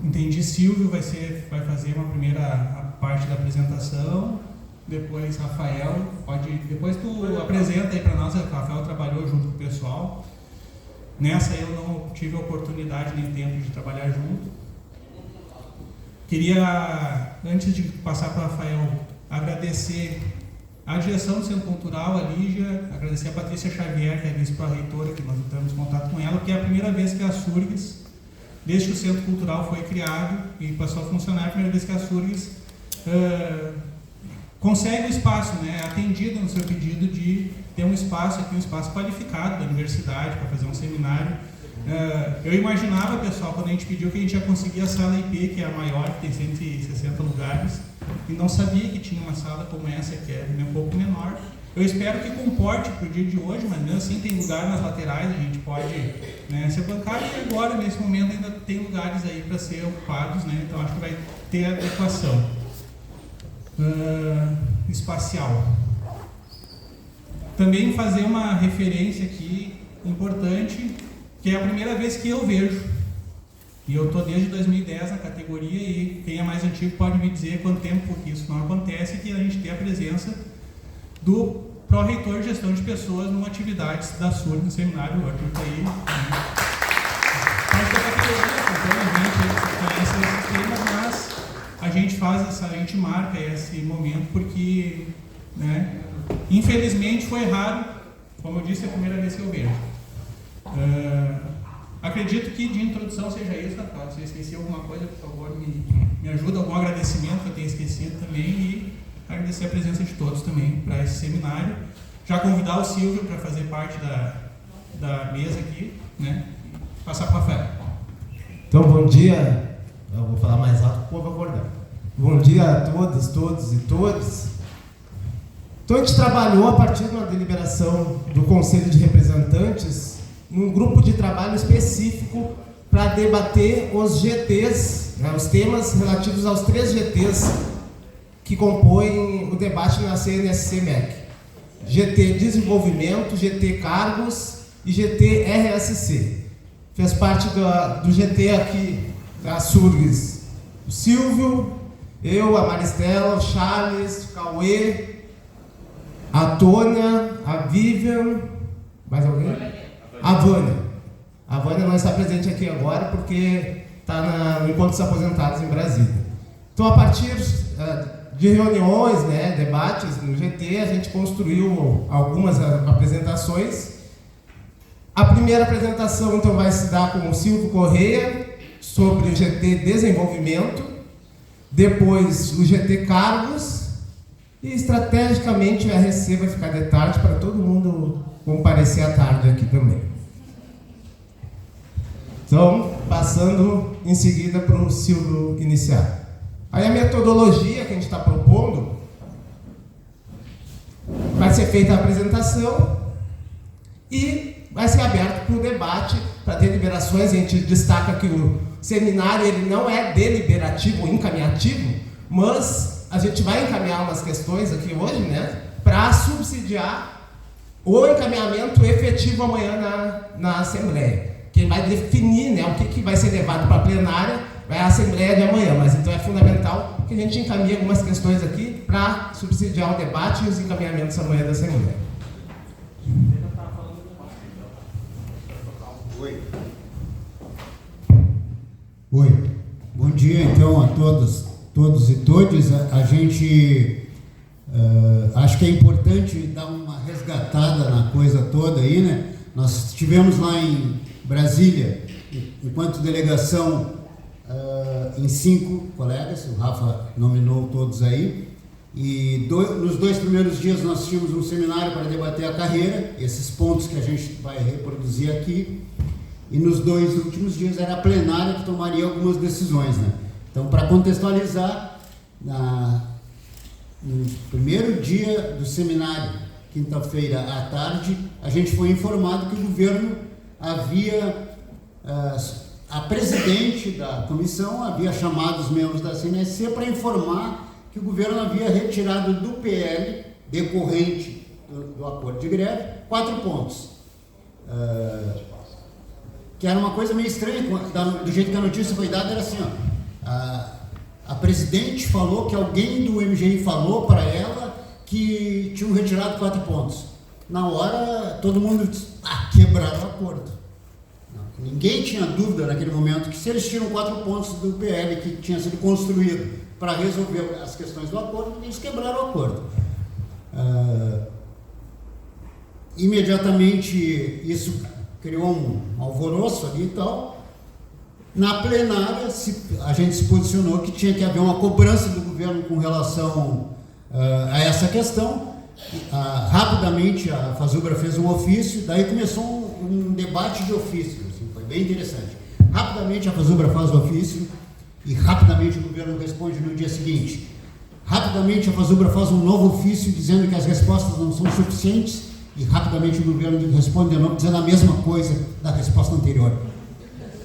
Entendi, Silvio vai fazer uma primeira parte da apresentação, depois Rafael, depois tu apresenta aí para nós. O Rafael trabalhou junto com o pessoal. Nessa eu não tive a oportunidade nem tempo de trabalhar junto. Queria, antes de passar para o Rafael, agradecer a direção do Centro Cultural, a Lígia, agradecer a Patrícia Xavier, que é a vice-pró-reitora, que nós entramos em contato com ela, porque é a primeira vez que a SURGS, desde que o Centro Cultural foi criado e passou a funcionar, é a primeira vez que a SURGS consegue o espaço, né, atendida no seu pedido de ter um espaço aqui, um espaço qualificado da universidade para fazer um seminário. Eu imaginava, pessoal, quando a gente pediu, que a gente ia conseguir a sala IP, que é a maior, que tem 160 lugares, e não sabia que tinha uma sala como essa, que é um pouco menor. Eu espero que comporte para o dia de hoje, mas mesmo assim tem lugar nas laterais, a gente pode, né, ser bancado, e agora, nesse momento, ainda tem lugares aí para ser ocupados, né, então acho que vai ter adequação espacial. Também fazer uma referência aqui importante, que é a primeira vez que eu vejo, e eu estou desde 2010 na categoria, e quem é mais antigo pode me dizer quanto tempo que isso não acontece, que a gente tem a presença do pró-reitor de gestão de pessoas numa atividade da SURG no seminário. O Arthur está aí, né? Parte da categoria, então a gente conhece esses temas, mas a gente marca esse momento porque, né, infelizmente foi raro, como eu disse, é a primeira vez que eu vejo. Acredito que de introdução seja isso, Rafael. Se eu esqueci alguma coisa, por favor, me ajuda, algum agradecimento que eu tenha esquecido também, e agradecer a presença de todos também para esse seminário. Já convidar o Silvio para fazer parte da mesa aqui, né? Passar para o Rafael. Então, bom dia. Eu vou falar mais alto para o povo acordar. Bom dia a todas, todos e todas. Então, a gente trabalhou a partir de uma deliberação do Conselho de Representantes num grupo de trabalho específico para debater os GTs, né, os temas relativos aos 3 GTs que compõem o debate na CNSC-MEC. GT Desenvolvimento, GT Cargos e GT RSC. Fez parte do GT aqui da SURGS o Silvio, eu, a Maristela, o Charles, o Cauê, a Tônia, a Vivian, mais alguém? A Vânia. A Vânia não está presente aqui agora porque está no Encontro dos Aposentados em Brasília. Então, a partir de reuniões, né, debates no GT, a gente construiu algumas apresentações. A primeira apresentação, então, vai se dar com o Silvio Correia, sobre o GT Desenvolvimento, depois o GT Cargos, e estrategicamente o RSC vai ficar de tarde para todo mundo comparecer à tarde aqui também. Então, passando em seguida para o Silvio iniciar. Aí a metodologia que a gente está propondo, vai ser feita a apresentação e vai ser aberto para o debate, para deliberações. A gente destaca que o seminário ele não é deliberativo ou encaminhativo, mas a gente vai encaminhar umas questões aqui hoje, né, para subsidiar o encaminhamento efetivo amanhã na Assembleia. Quem vai definir, né, o que vai ser levado para a plenária é a Assembleia de amanhã, mas então é fundamental que a gente encaminhe algumas questões aqui para subsidiar o debate e os encaminhamentos amanhã da Assembleia. Oi. Bom dia, então, a todos e todas. A gente acho que é importante dar uma resgatada na coisa toda aí, né? Nós estivemos lá em Brasília, enquanto delegação, em 5 colegas, o Rafa nominou todos aí, e nos 2 primeiros dias nós tínhamos um seminário para debater a carreira, esses pontos que a gente vai reproduzir aqui, e nos 2 últimos dias era a plenária que tomaria algumas decisões, né? Então, para contextualizar, no primeiro dia do seminário, quinta-feira à tarde, a gente foi informado que o governo havia, a presidente da comissão havia chamado os membros da CNSC para informar que o governo havia retirado do PL, decorrente do acordo de greve, 4 pontos. que era uma coisa meio estranha, do jeito que a notícia foi dada, era assim, ó, a presidente falou que alguém do MGI falou para ela que tinham retirado 4 pontos. Na hora, todo mundo disse, quebraram o acordo. Ninguém tinha dúvida naquele momento que se eles tiram 4 pontos do PL que tinha sido construído para resolver as questões do acordo, eles quebraram o acordo. Imediatamente isso criou um alvoroço ali e tal. Na plenária a gente se posicionou que tinha que haver uma cobrança do governo com relação a essa questão. Rapidamente a Fazubra fez um ofício, daí começou um debate de ofício, assim, foi bem interessante. Rapidamente a Fazubra faz o ofício e rapidamente o governo responde no dia seguinte. Rapidamente a Fazubra faz um novo ofício dizendo que as respostas não são suficientes e rapidamente o governo responde de novo dizendo a mesma coisa da resposta anterior.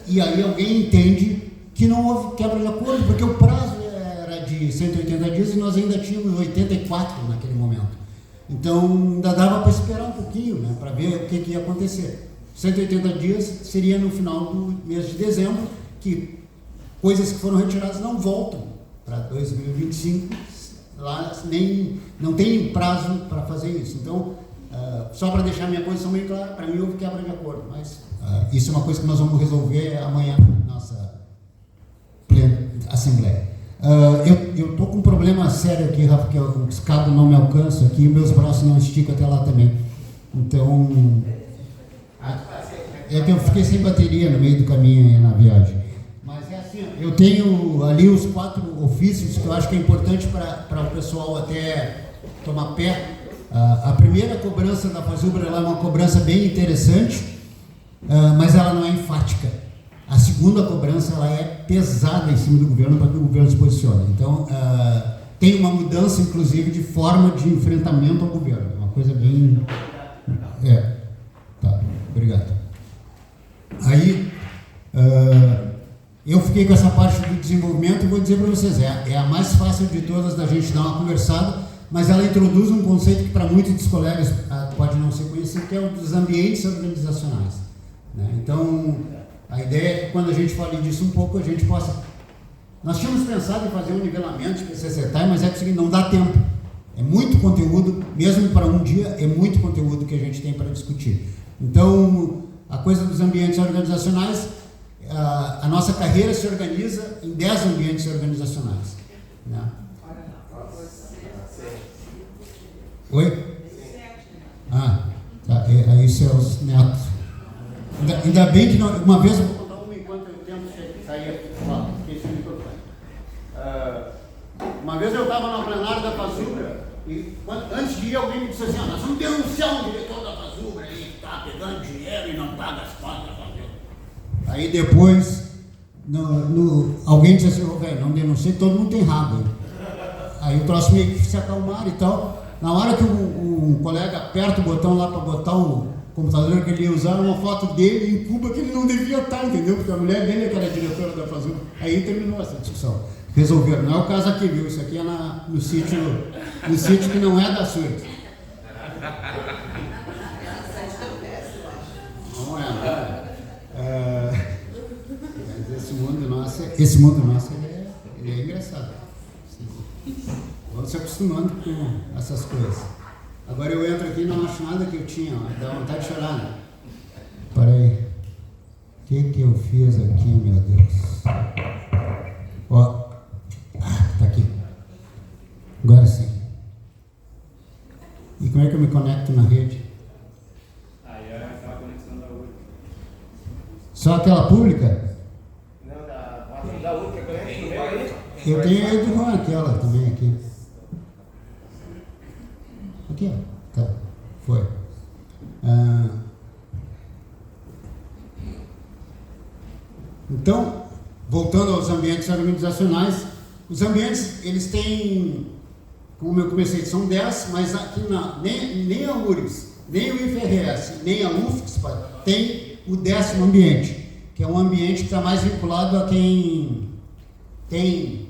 E aí alguém entende que não houve quebra de acordo, porque o prazo era de 180 dias e nós ainda tínhamos 84 naquele momento. Então ainda dava para esperar um pouquinho, né, para ver o que ia acontecer. 180 dias seria no final do mês de dezembro, que coisas que foram retiradas não voltam para 2025, lá não tem prazo para fazer isso. Então, só para deixar minha posição bem clara, para mim houve quebra de acordo, mas isso é uma coisa que nós vamos resolver amanhã na nossa assembleia. Eu estou com um problema sério aqui, Rafa, que os cabos não me alcançam aqui e meus braços não esticam até lá também. Então, é que eu fiquei sem bateria no meio do caminho aí na viagem. Mas é assim, eu tenho ali os 4 ofícios que eu acho que é importante para o pessoal até tomar pé. A primeira cobrança da Fazubra é uma cobrança bem interessante, mas ela não é enfática. A segunda cobrança ela é pesada em cima do governo para que o governo se posicione. Então, tem uma mudança, inclusive, de forma de enfrentamento ao governo. Uma coisa bem... Tá, obrigado. Aí, eu fiquei com essa parte do desenvolvimento e vou dizer para vocês, é a mais fácil de todas da gente dar uma conversada, mas ela introduz um conceito que para muitos dos colegas pode não ser conhecido, que é o dos ambientes organizacionais. Né? Então, a ideia é que quando a gente fale disso um pouco, a gente possa... Nós tínhamos pensado em fazer um nivelamento de PCCTAI, mas é que o seguinte, não dá tempo. É muito conteúdo, mesmo para um dia, é muito conteúdo que a gente tem para discutir. Então, a coisa dos ambientes organizacionais, a nossa carreira se organiza em 10 ambientes organizacionais. Né? Oi? Tá. Aí isso é os netos. Ainda bem que uma vez eu vou contar uma enquanto eu tento sair aqui. Uma vez eu estava na plenária da Fazubra e antes de ir alguém me disse assim, nós vamos denunciar um diretor da Fazubra aí que está pegando dinheiro e não paga as contas da Fazubra. Aí depois alguém disse assim, velho, não denuncie, todo mundo tem rabo. Aí o troço meio que se acalmar e tal. Na hora que um colega aperta o botão lá para botar o computador que ele ia usar, uma foto dele em Cuba que ele não devia estar, entendeu? Porque a mulher dele é que era diretora da Fazubra. Aí terminou essa discussão. Resolveram. Não é o caso aqui, viu? Isso aqui é no sítio que não é da Surx. Não é. Mas esse mundo nosso ele é engraçado. Vamos se acostumando com essas coisas. Agora eu entro aqui e não acho nada que eu tinha, dá vontade de chorar, né? Peraí. O que eu fiz aqui, meu Deus? Ó. Tá aqui. Agora sim. E como é que eu me conecto na rede? Aí é aquela conexão da URC. Só aquela pública? Não, da URC, que conhece no meu aí? Eu tenho a do Juan, aquela também aqui. Aqui, ó. Tá. Foi. Então, voltando aos ambientes organizacionais, os ambientes, eles têm, como eu comecei, são 10, mas aqui nem a URGS, nem o IFRS, nem a UFSC tem o 10º ambiente, que é um ambiente que está mais vinculado a quem tem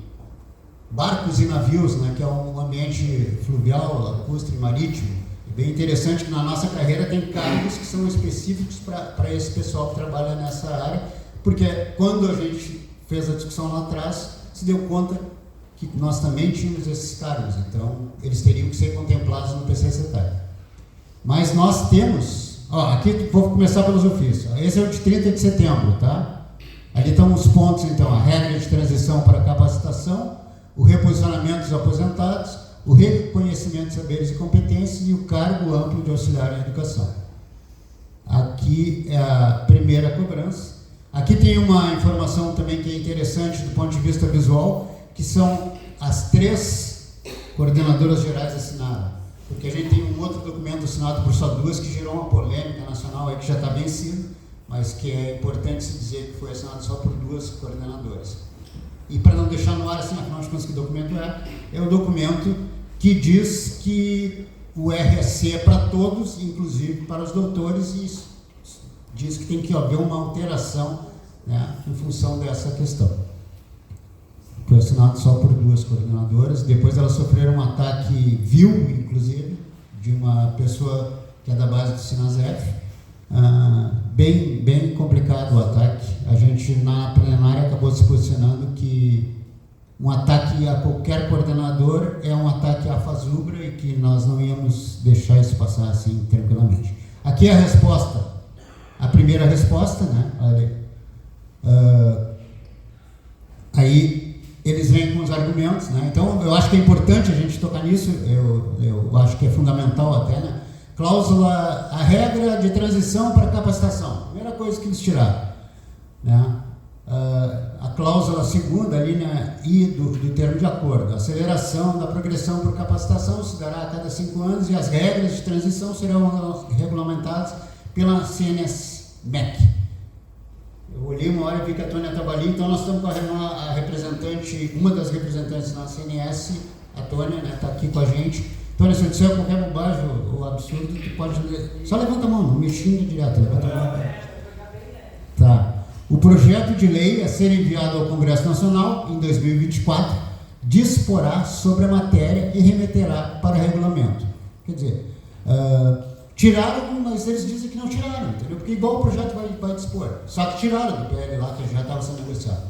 barcos e navios, né, que é um ambiente fluvial, lacustre, marítimo. Bem interessante que na nossa carreira tem cargos que são específicos para esse pessoal que trabalha nessa área, porque quando a gente fez a discussão lá atrás, se deu conta que nós também tínhamos esses cargos, então eles teriam que ser contemplados no PCCETAI. Mas nós temos, aqui vou começar pelos ofícios, esse é o de 30 de setembro, tá? Ali estão os pontos, então, a regra de transição para capacitação, o reposicionamento dos aposentados, o reconhecimento de saberes e competências e o cargo amplo de auxiliar em educação. Aqui é a primeira cobrança. Aqui tem uma informação também que é interessante do ponto de vista visual, que são as 3 coordenadoras gerais assinadas. Porque a gente tem um outro documento assinado por só 2 que gerou uma polêmica nacional aí que já está vencido, mas que é importante se dizer que foi assinado só por 2 coordenadoras. E para não deixar no ar assim, afinal de contas, que documento é o documento que diz que o RSC é para todos, inclusive para os doutores, e isso diz que tem que haver uma alteração, né, em função dessa questão. Foi assinado só por 2 coordenadoras, depois elas sofreram um ataque vil, inclusive, de uma pessoa que é da base do Sinasef. Bem complicado o ataque. A gente na plenária acabou se posicionando que um ataque a qualquer coordenador é um ataque à Fazubra e que nós não íamos deixar isso passar assim tranquilamente. Aqui é a resposta, a primeira resposta, né? Aí eles vêm com os argumentos, né? Então eu acho que é importante a gente tocar nisso, eu acho que é fundamental até, né? Cláusula, a regra de transição para capacitação, primeira coisa que eles tiraram, né? A cláusula segunda ali, né, I do termo de acordo, a aceleração da progressão por capacitação se dará a cada 5 anos e as regras de transição serão regulamentadas pela CNS-MEC. Eu olhei uma hora e vi que a Tônia estava ali, então nós estamos com a representante, uma das representantes da CNS, a Tônia, né, está aqui com a gente. Tônia, se eu disser qualquer bobagem ou absurdo, tu pode ler. Só levanta a mão, não me xingue direto, levanta a mão. Tá. O projeto de lei a ser enviado ao Congresso Nacional em 2024 disporá sobre a matéria e remeterá para regulamento. Quer dizer, tiraram, mas eles dizem que não tiraram, entendeu? Porque igual o projeto vai dispor, só que tiraram do PL lá que já estava sendo negociado.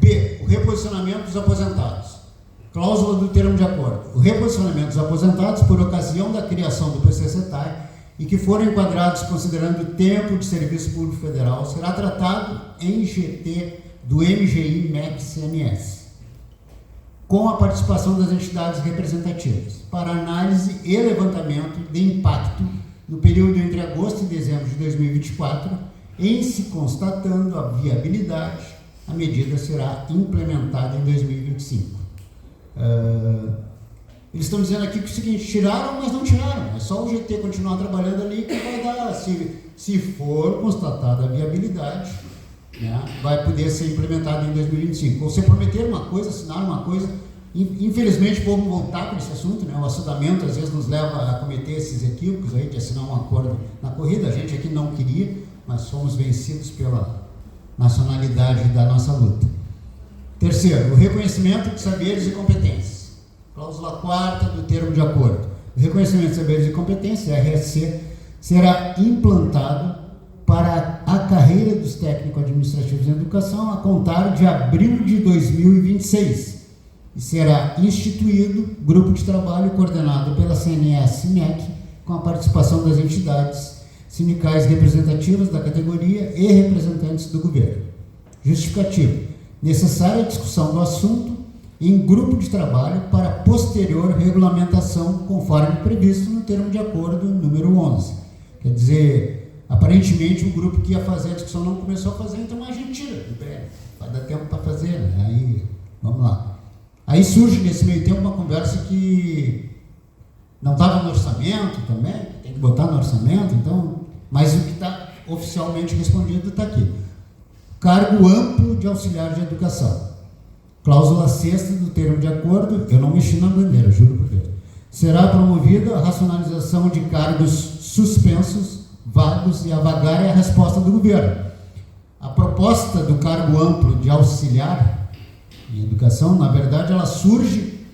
B. O reposicionamento dos aposentados. Cláusula do termo de acordo. O reposicionamento dos aposentados por ocasião da criação do PCCETAI e que forem enquadrados considerando o tempo de serviço público federal será tratado em GT do MGI MEC CMS, com a participação das entidades representativas, para análise e levantamento de impacto no período entre agosto e dezembro de 2024, em se constatando a viabilidade, a medida será implementada em 2025. Eles estão dizendo aqui que o seguinte, tiraram, mas não tiraram, é só o GT continuar trabalhando ali que vai dar, se for constatada a viabilidade, né, vai poder ser implementado em 2025. Ou você prometer uma coisa, assinar uma coisa, infelizmente vamos voltar para esse assunto, né, o assodamento às vezes nos leva a cometer esses equívocos aí de assinar um acordo na corrida, a gente aqui não queria, mas fomos vencidos pela nacionalidade da nossa luta. Terceiro, o reconhecimento de saberes e competências. Cláusula 4ª do termo de acordo. O reconhecimento de saberes e competências, RSC, será implantado para a carreira dos técnico-administrativos em educação a contar de abril de 2026 e será instituído grupo de trabalho coordenado pela CNS-MEC com a participação das entidades sindicais representativas da categoria e representantes do governo. Justificativo. Necessária discussão do assunto em grupo de trabalho para posterior regulamentação conforme previsto no termo de acordo número 11. Quer dizer, aparentemente o grupo que ia fazer a discussão não começou a fazer, então a gente tira. Vai dar tempo para fazer, né? Aí, vamos lá. Aí surge nesse meio tempo uma conversa que não estava no orçamento também, tem que botar no orçamento, então, mas o que está oficialmente respondido está aqui. Cargo amplo de auxiliar de educação. Cláusula 6ª do termo de acordo, eu não mexi na bandeira, juro por Deus. Será promovida a racionalização de cargos suspensos, vagos e a vagar é a resposta do governo. A proposta do cargo amplo de auxiliar em educação, na verdade, ela surge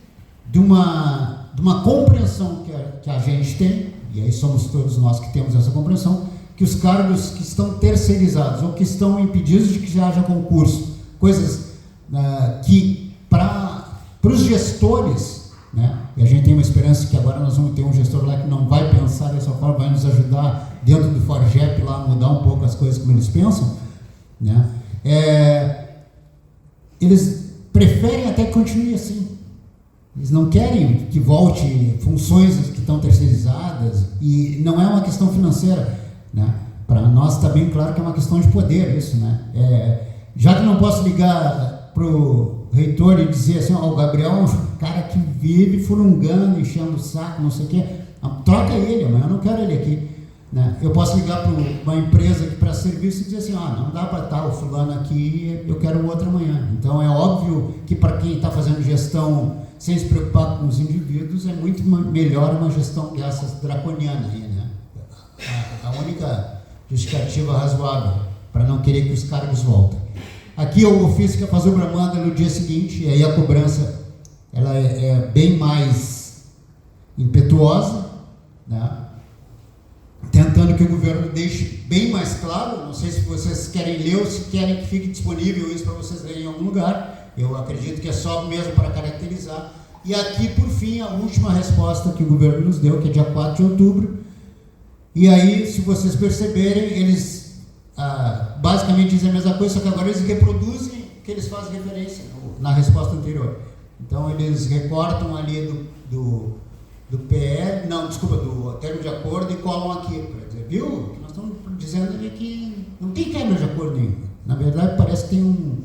de uma compreensão que a gente tem e aí somos todos nós que temos essa compreensão, que os cargos que estão terceirizados ou que estão impedidos de que haja concurso, coisas que para os gestores, né, e a gente tem uma esperança que agora nós vamos ter um gestor lá que não vai pensar dessa forma, vai nos ajudar dentro do Forgep lá a mudar um pouco as coisas como eles pensam, né, eles preferem até que continue assim. Eles não querem que volte funções que estão terceirizadas, e não é uma questão financeira, né? Para nós está bem claro que é uma questão de poder isso, né? Já que não posso ligar para o reitor e dizer assim, o Gabriel é um cara que vive furungando, enchendo o saco, não sei o quê, troca ele, amanhã eu não quero ele aqui, né? Eu posso ligar para uma empresa que presta serviço e dizer assim, não dá para estar o fulano aqui, eu quero o outro amanhã. Então é óbvio que para quem está fazendo gestão sem se preocupar com os indivíduos, é muito melhor uma gestão dessas draconiana aí, né? A única justificativa razoável para não querer que os cargos voltem. Aqui o ofício que a Fazubra manda no dia seguinte, e aí a cobrança ela é bem mais impetuosa, né? Tentando que o governo deixe bem mais claro, não sei se vocês querem ler ou se querem que fique disponível isso para vocês lerem em algum lugar. Eu acredito que é só mesmo para caracterizar. E aqui, por fim, a última resposta que o governo nos deu, que é dia 4 de outubro. E aí, se vocês perceberem, eles basicamente dizem a mesma coisa, só que agora eles reproduzem o que eles fazem referência na resposta anterior. Então, eles recortam ali do PL, não, desculpa, do termo de acordo e colam aqui, para dizer, viu? Que nós estamos dizendo ali que não tem quebra de acordo nenhum. Na verdade, parece que tem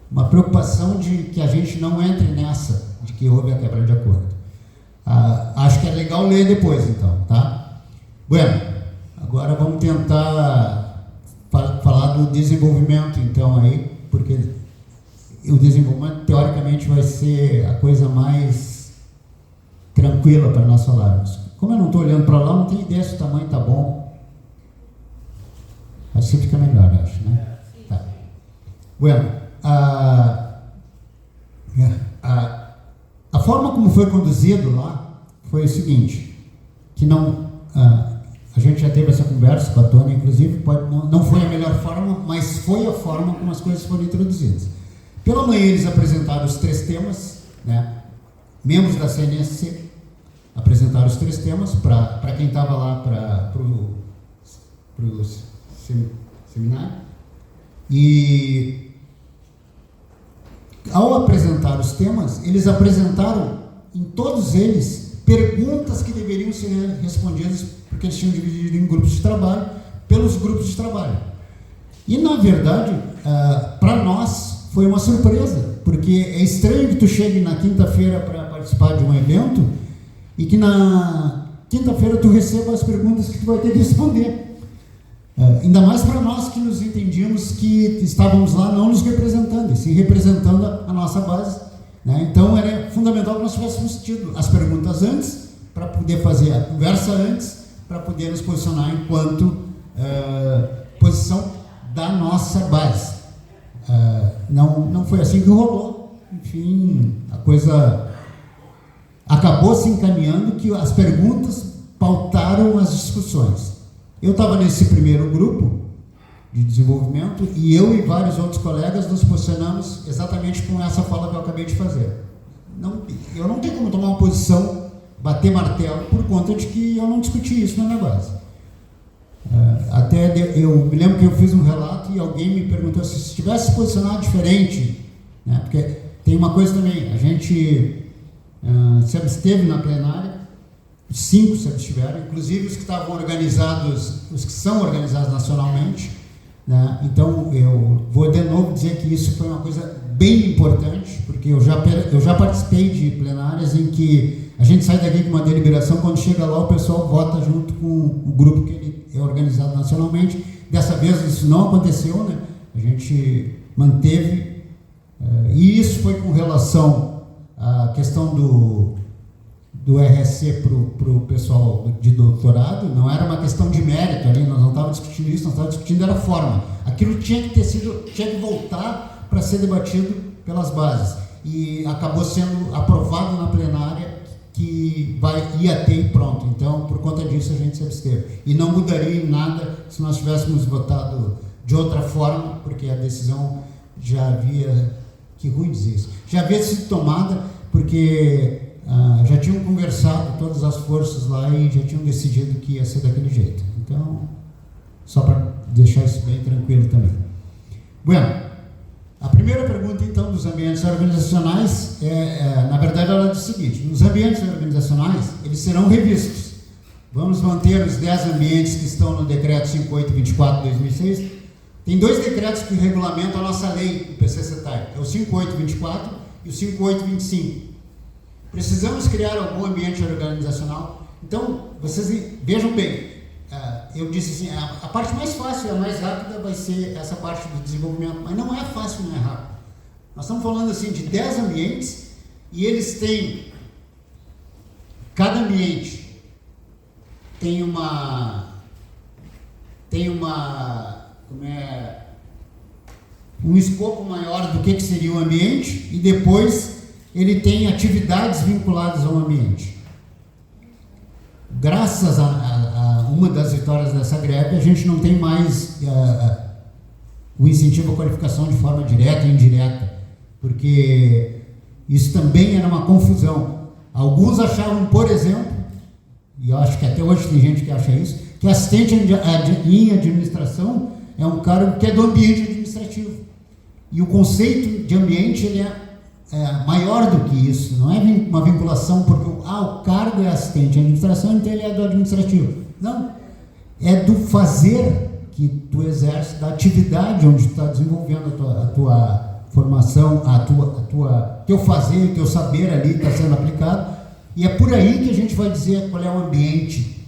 uma preocupação de que a gente não entre nessa, de que houve a quebra de acordo. Acho que é legal ler depois, então, tá? Bueno, agora vamos tentar falar do desenvolvimento, então, aí, porque o desenvolvimento, teoricamente, vai ser a coisa mais tranquila para nós falarmos. Como eu não estou olhando para lá, não tenho ideia se o tamanho está bom. Assim fica melhor, eu acho, né? Tá. Bueno, a forma como foi conduzido lá foi o seguinte, que não, a gente já teve essa conversa com a Tônia, inclusive, não foi a melhor forma, mas foi a forma como as coisas foram introduzidas. Pela manhã eles apresentaram os 3 temas, né? Membros da CNSC apresentaram os 3 temas para quem estava lá para o seminário, e ao apresentar os temas, eles apresentaram em todos eles perguntas que deveriam ser respondidas, porque eles tinham dividido em grupos de trabalho, pelos grupos de trabalho. E na verdade, para nós foi uma surpresa, porque é estranho que tu chegue na quinta-feira para participar de um evento e que na quinta-feira tu receba as perguntas que tu vai ter que responder. Ainda mais para nós que nos entendíamos que estávamos lá não nos representando, e sim representando a nossa base, né? Então era fundamental que nós tivéssemos tido as perguntas antes, para poder fazer a conversa antes, para poder nos posicionar enquanto posição da nossa base. Não foi assim que rolou. Enfim, a coisa acabou se encaminhando que as perguntas pautaram as discussões. Eu estava nesse primeiro grupo de desenvolvimento e eu e vários outros colegas nos posicionamos exatamente com essa fala que eu acabei de fazer. Eu não tenho como tomar uma posição, bater martelo, por conta de que eu não discuti isso na minha base. Até eu me lembro que eu fiz um relato e alguém me perguntou se tivesse posicionado diferente, né? Porque tem uma coisa também, a gente se absteve na plenária, 5 se abstiveram, inclusive os que estavam organizados, os que são organizados nacionalmente, né? Então eu vou de novo dizer que isso foi uma coisa bem importante, porque eu já participei de plenárias em que a gente sai daqui com uma deliberação, quando chega lá o pessoal vota junto com o grupo que ele é organizado nacionalmente. Dessa vez isso não aconteceu, né? A gente manteve, e isso foi com relação à questão do RSC para o pessoal de doutorado. Não era uma questão de mérito ali, nós não estávamos discutindo isso, nós estávamos discutindo era a forma. Aquilo tinha que voltar para ser debatido pelas bases, e acabou sendo aprovado na plenária que ia ter e pronto. Então, por conta disso, a gente se absteve. E não mudaria em nada se nós tivéssemos votado de outra forma, porque a decisão já havia, que ruim dizer isso, já havia sido tomada, porque já tinham conversado todas as forças lá e já tinham decidido que ia ser daquele jeito. Então, só para deixar isso bem tranquilo também. Bueno, a primeira pergunta, então, dos ambientes organizacionais, na verdade, ela diz o seguinte: os ambientes organizacionais, eles serão revistos. Vamos manter os 10 ambientes que estão no Decreto 5824 de 2006. Tem 2 decretos que regulamentam a nossa lei do PC-CETAI, é o 5824 e o 5825. Precisamos criar algum ambiente organizacional. Então, vocês vejam bem, eu disse assim, a parte mais fácil e a mais rápida vai ser essa parte do desenvolvimento, mas não é fácil, não é rápido. Nós estamos falando assim de 10 ambientes e eles têm, cada ambiente tem um escopo maior do que seria o ambiente e depois ele tem atividades vinculadas ao ambiente. Graças a uma das vitórias dessa greve, a gente não tem mais o incentivo à qualificação de forma direta e indireta, porque isso também era uma confusão. Alguns achavam, por exemplo, e eu acho que até hoje tem gente que acha isso, que assistente em administração é um cargo que é do ambiente administrativo. E o conceito de ambiente ele é maior do que isso, não é uma vinculação porque o cargo é assistente de administração, então ele é do administrativo. Não, é do fazer que tu exerce, da atividade onde tu está desenvolvendo a tua formação, teu fazer, o teu saber ali está sendo aplicado, e é por aí que a gente vai dizer qual é o ambiente.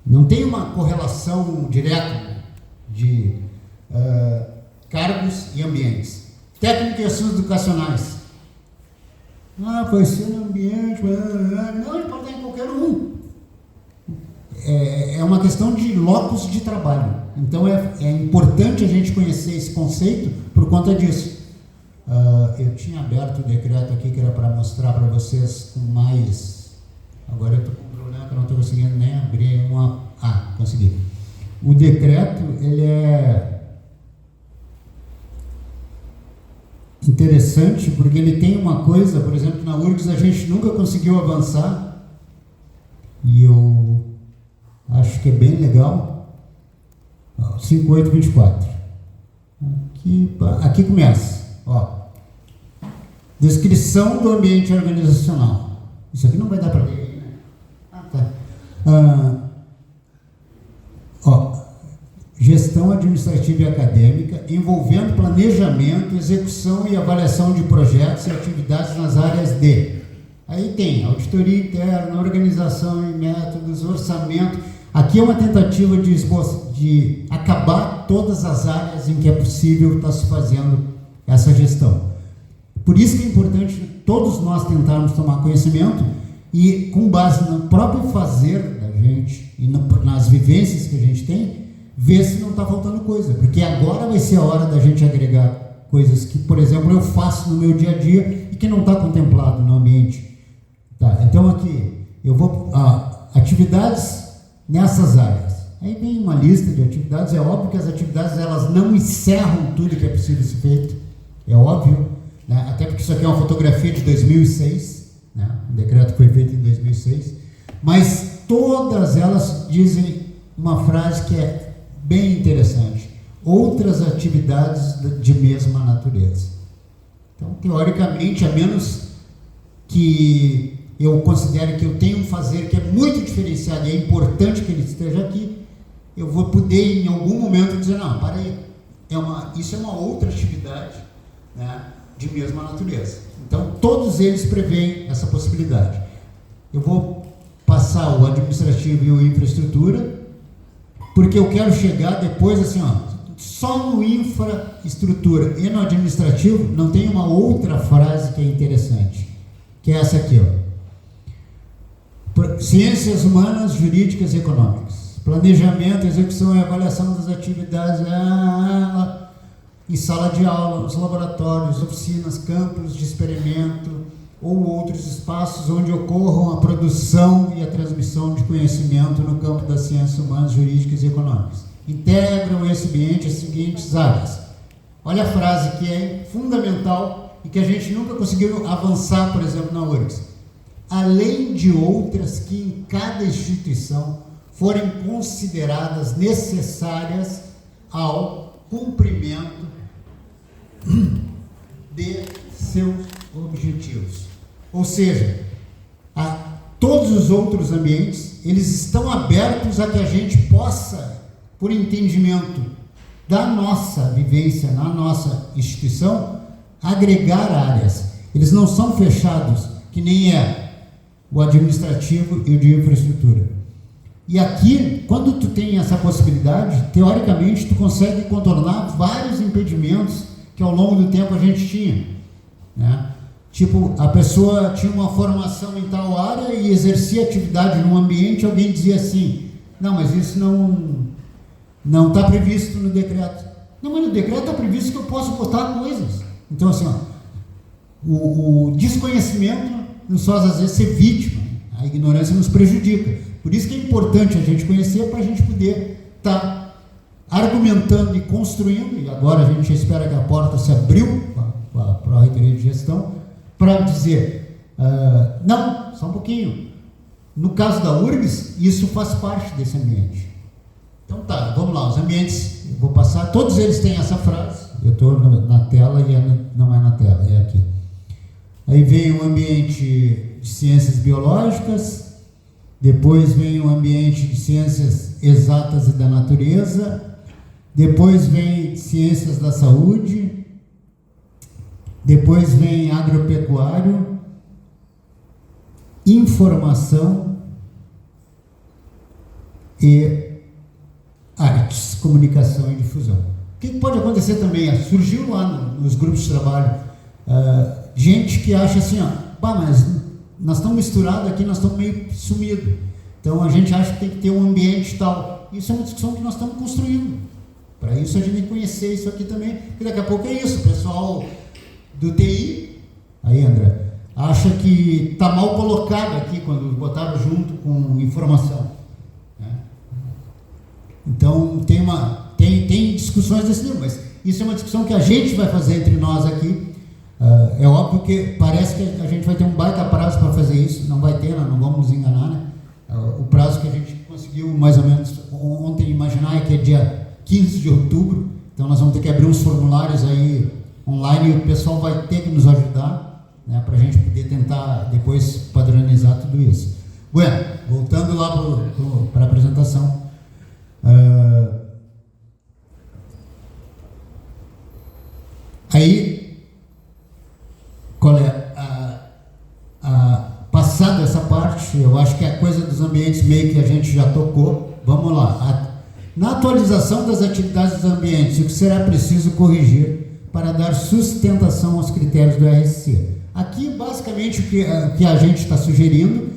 Não tem uma correlação direta de cargos e ambientes. Técnica e assuntos educacionais. Vai ser no ambiente, não, ele pode estar em qualquer um. É uma questão de locus de trabalho. Então é importante a gente conhecer esse conceito por conta disso. Eu tinha aberto o decreto aqui que era para mostrar para vocês com mais. Agora eu estou com um problema que eu não estou conseguindo nem abrir uma. Consegui. O decreto ele é interessante porque ele tem uma coisa, por exemplo, na URGS a gente nunca conseguiu avançar e eu acho que é bem legal. 5824. Aqui começa. Descrição do ambiente organizacional. Isso aqui não vai dar para ler, né? Tá. Gestão administrativa e acadêmica, envolvendo planejamento, execução e avaliação de projetos e atividades nas áreas de. Aí tem auditoria interna, organização e métodos, orçamento. Aqui é uma tentativa de acabar todas as áreas em que é possível estar se fazendo essa gestão. Por isso que é importante todos nós tentarmos tomar conhecimento e, com base no próprio fazer da gente e nas vivências que a gente tem, ver se não está faltando coisa, porque agora vai ser a hora da gente agregar coisas que, por exemplo, eu faço no meu dia a dia e que não está contemplado no ambiente. Tá, então aqui, eu vou... atividades nessas áreas. Aí vem uma lista de atividades, é óbvio que as atividades elas não encerram tudo que é possível ser feito, é óbvio, né? Até porque isso aqui é uma fotografia de 2006, né? O decreto foi feito em 2006, mas todas elas dizem uma frase que é bem interessante: outras atividades de mesma natureza. Então, teoricamente, a menos que eu considere que eu tenho um fazer que é muito diferenciado e é importante que ele esteja aqui, eu vou poder em algum momento dizer, não, para aí, isso é uma outra atividade, né, de mesma natureza. Então, todos eles prevêem essa possibilidade. Eu vou passar o administrativo e o infraestrutura, porque eu quero chegar depois assim, só no infraestrutura e no administrativo não tem uma outra frase que é interessante, que é essa aqui, ciências humanas, jurídicas e econômicas, planejamento, execução e avaliação das atividades em sala de aula, nos laboratórios, oficinas, campos de experimento, ou outros espaços onde ocorram a produção e a transmissão de conhecimento no campo das ciências humanas, jurídicas e econômicas. Integram esse ambiente as seguintes áreas. Olha a frase que é fundamental e que a gente nunca conseguiu avançar, por exemplo, na URGS. Além de outras que em cada instituição forem consideradas necessárias ao cumprimento de seus objetivos. Ou seja, todos os outros ambientes, eles estão abertos a que a gente possa, por entendimento da nossa vivência na nossa instituição, agregar áreas. Eles não são fechados, que nem é o administrativo e o de infraestrutura. E aqui, quando tu tem essa possibilidade, teoricamente, tu consegue contornar vários impedimentos que ao longo do tempo a gente tinha, né? Tipo, a pessoa tinha uma formação em tal área e exercia atividade num ambiente, alguém dizia assim, não, mas isso não está previsto no decreto. Não, mas no decreto está previsto que eu posso botar coisas. Então, assim, ó, o desconhecimento nos faz, às vezes, ser vítima. A ignorância nos prejudica. Por isso que é importante a gente conhecer para a gente poder estar argumentando e construindo, e agora a gente espera que a porta se abriu com a Pró-Reitoria de Gestão, para dizer, não, só um pouquinho. No caso da URGS, isso faz parte desse ambiente. Então tá, vamos lá, os ambientes, eu vou passar, todos eles têm essa frase, eu estou na tela e não é na tela, é aqui. Aí vem o ambiente de ciências biológicas, depois vem o ambiente de ciências exatas e da natureza, depois vem ciências da saúde, depois vem agropecuário, informação e artes, comunicação e difusão. O que pode acontecer também? Surgiu lá nos grupos de trabalho gente que acha assim, ó, mas nós estamos misturados aqui, nós estamos meio sumidos. Então a gente acha que tem que ter um ambiente tal. Isso é uma discussão que nós estamos construindo. Para isso a gente tem que conhecer isso aqui também, porque daqui a pouco é isso, o pessoal do TI, aí André, acha que está mal colocado aqui quando botaram junto com informação, né? Então tem discussões desse nível, mas isso é uma discussão que a gente vai fazer entre nós aqui. É óbvio que parece que a gente vai ter um baita prazo para fazer isso, não vai ter, não vamos nos enganar, né? O prazo que a gente conseguiu mais ou menos ontem imaginar é que é dia 15 de outubro, então nós vamos ter que abrir uns formulários aí online e o pessoal vai ter que nos ajudar, né, para a gente poder tentar depois padronizar tudo isso. Bueno, voltando lá para a apresentação. Aí, qual é passado essa parte, eu acho que a coisa dos ambientes meio que a gente já tocou. Vamos lá. Na atualização das atividades dos ambientes, o que será preciso corrigir para dar sustentação aos critérios do RSC? Aqui, basicamente, o que a gente está sugerindo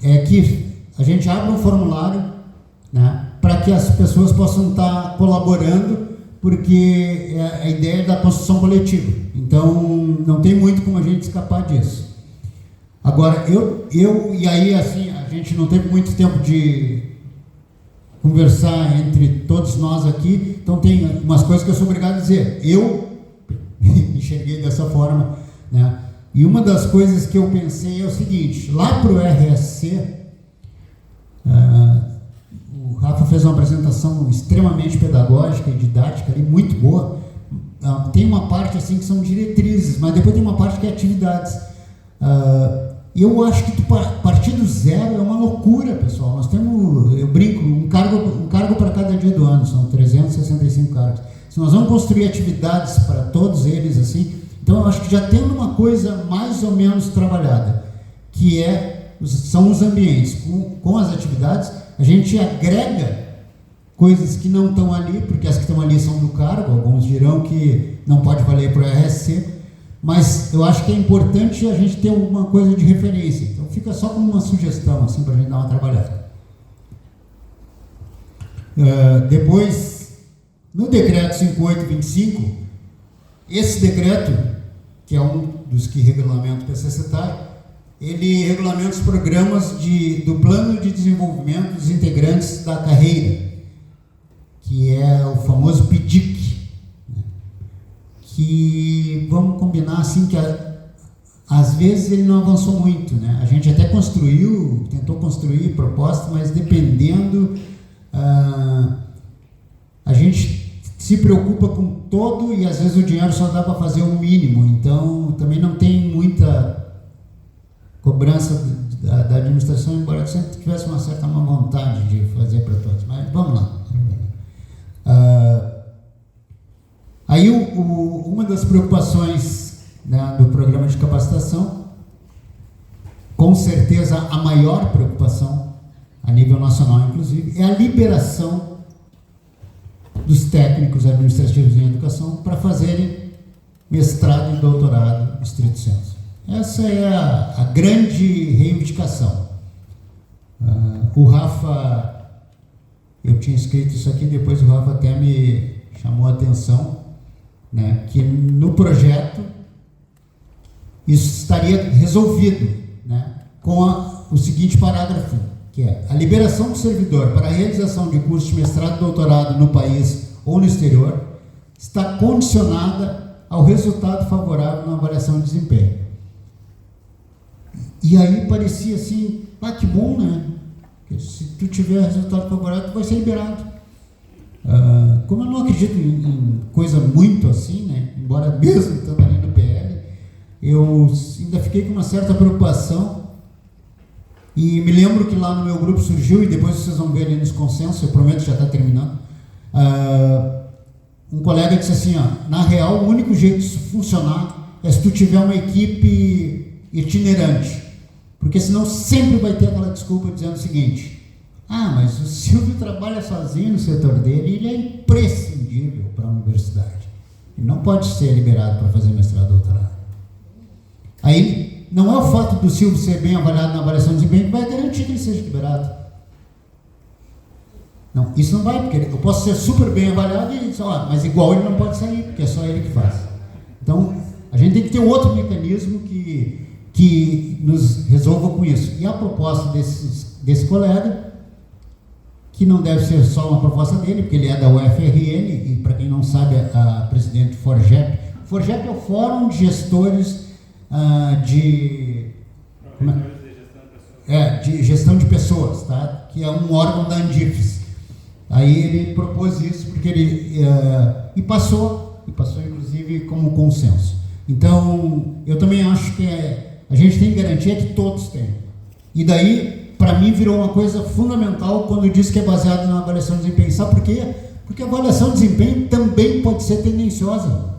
é que a gente abra um formulário, né, para que as pessoas possam estar colaborando, porque a ideia é da construção coletiva. Então, não tem muito como a gente escapar disso. Agora, e aí, assim, a gente não teve muito tempo de conversar entre todos nós aqui, então tem umas coisas que eu sou obrigado a dizer. Eu enxerguei dessa forma, né? E uma das coisas que eu pensei é o seguinte: lá para o RSC, o Rafa fez uma apresentação extremamente pedagógica e didática, ali, muito boa. Tem uma parte assim que são diretrizes, mas depois tem uma parte que é atividades. Eu acho que partir do zero é uma loucura, pessoal. Nós temos, eu brinco, um cargo para cada dia do ano, são 365 cargos. Se nós vamos construir atividades para todos eles assim, então eu acho que já tem uma coisa mais ou menos trabalhada, que são os ambientes. Com as atividades, a gente agrega coisas que não estão ali, porque as que estão ali são do cargo, alguns dirão que não pode valer para o RSC, mas eu acho que é importante a gente ter alguma coisa de referência. Então fica só como uma sugestão, assim, para a gente dar uma trabalhada. Depois, no decreto 5825, esse decreto, que é um dos que regulamenta o PCCETAI, ele regulamenta os programas do Plano de Desenvolvimento dos Integrantes da Carreira, que é o famoso PDIC, né? Que, vamos combinar assim, que às vezes ele não avançou muito, né? A gente até tentou construir proposta, mas dependendo, a gente se preocupa com todo e às vezes o dinheiro só dá para fazer o mínimo, então também não tem muita cobrança da administração, embora eu sempre tivesse uma certa má vontade de fazer para todos, mas vamos lá. Aí uma das preocupações, né, do programa de capacitação, com certeza a maior preocupação a nível nacional inclusive, é a liberação dos técnicos administrativos em educação para fazerem mestrado e doutorado estrito sensu. Essa é a grande reivindicação. O Rafa, eu tinha escrito isso aqui, depois o Rafa até me chamou a atenção, né, que no projeto isso estaria resolvido, né, com o seguinte parágrafo, que é: a liberação do servidor para a realização de cursos de mestrado e doutorado no país ou no exterior está condicionada ao resultado favorável na avaliação de desempenho. E aí parecia assim, que bom, né? Porque se tu tiver resultado favorável, tu vai ser liberado. Como eu não acredito em coisa muito assim, né? Embora mesmo estando ali no PL, eu ainda fiquei com uma certa preocupação. E me lembro que lá no meu grupo surgiu, e depois vocês vão ver ali nos consensos, eu prometo que já está terminando, um colega disse assim, na real, o único jeito disso funcionar é se tu tiver uma equipe itinerante, porque senão sempre vai ter aquela desculpa dizendo o seguinte: mas o Silvio trabalha sozinho no setor dele e ele é imprescindível para a universidade, ele não pode ser liberado para fazer mestrado ou doutorado. Aí não é o fato do Silvio ser bem avaliado na avaliação de desempenho que vai garantir que ele seja liberado. Não, isso não vai, porque eu posso ser super bem avaliado e dizer, mas igual ele não pode sair, porque é só ele que faz. Então, a gente tem que ter um outro mecanismo que nos resolva com isso. E a proposta desse colega, que não deve ser só uma proposta dele, porque ele é da UFRN, e para quem não sabe, a presidente do FORGEP. O FORGEP é o Fórum de Gestores de Gestão de Pessoas, tá? Que é um órgão da Andifes. Aí ele propôs isso porque ele e passou inclusive como consenso. Então eu também acho que a gente tem que garantir que todos tenham. E daí, para mim, virou uma coisa fundamental quando diz que é baseado na avaliação de desempenho. Sabe por quê? Porque a avaliação de desempenho também pode ser tendenciosa.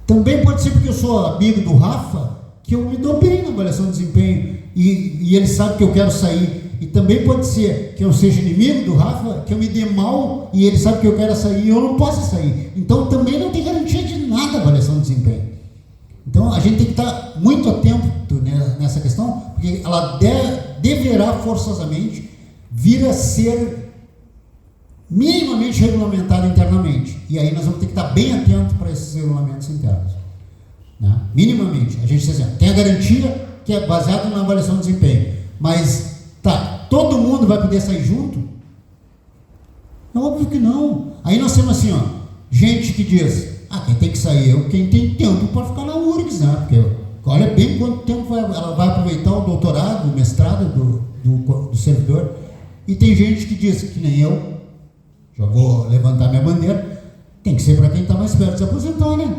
Também pode ser porque eu sou amigo do Rafa, que eu me dou bem na avaliação de desempenho e ele sabe que eu quero sair. E também pode ser que eu seja inimigo do Rafa, que eu me dê mal e ele sabe que eu quero sair e eu não posso sair. Então também não tem garantia de nada a avaliação de desempenho. Então a gente tem que estar muito atento nessa questão, porque ela deverá forçosamente vir a ser minimamente regulamentada internamente. E aí nós vamos ter que estar bem atentos para esses regulamentos internos. Né? Minimamente. A gente tem a garantia que é baseada na avaliação de desempenho. Mas todo mundo vai poder sair junto? É óbvio que não. Aí nós temos assim, gente que diz, quem tem que sair é quem tem tempo para ficar na URGS, né? Porque olha bem quanto tempo ela vai aproveitar o doutorado, o mestrado do servidor. E tem gente que diz, que nem eu, já vou levantar minha bandeira, tem que ser para quem está mais perto de se aposentar, né?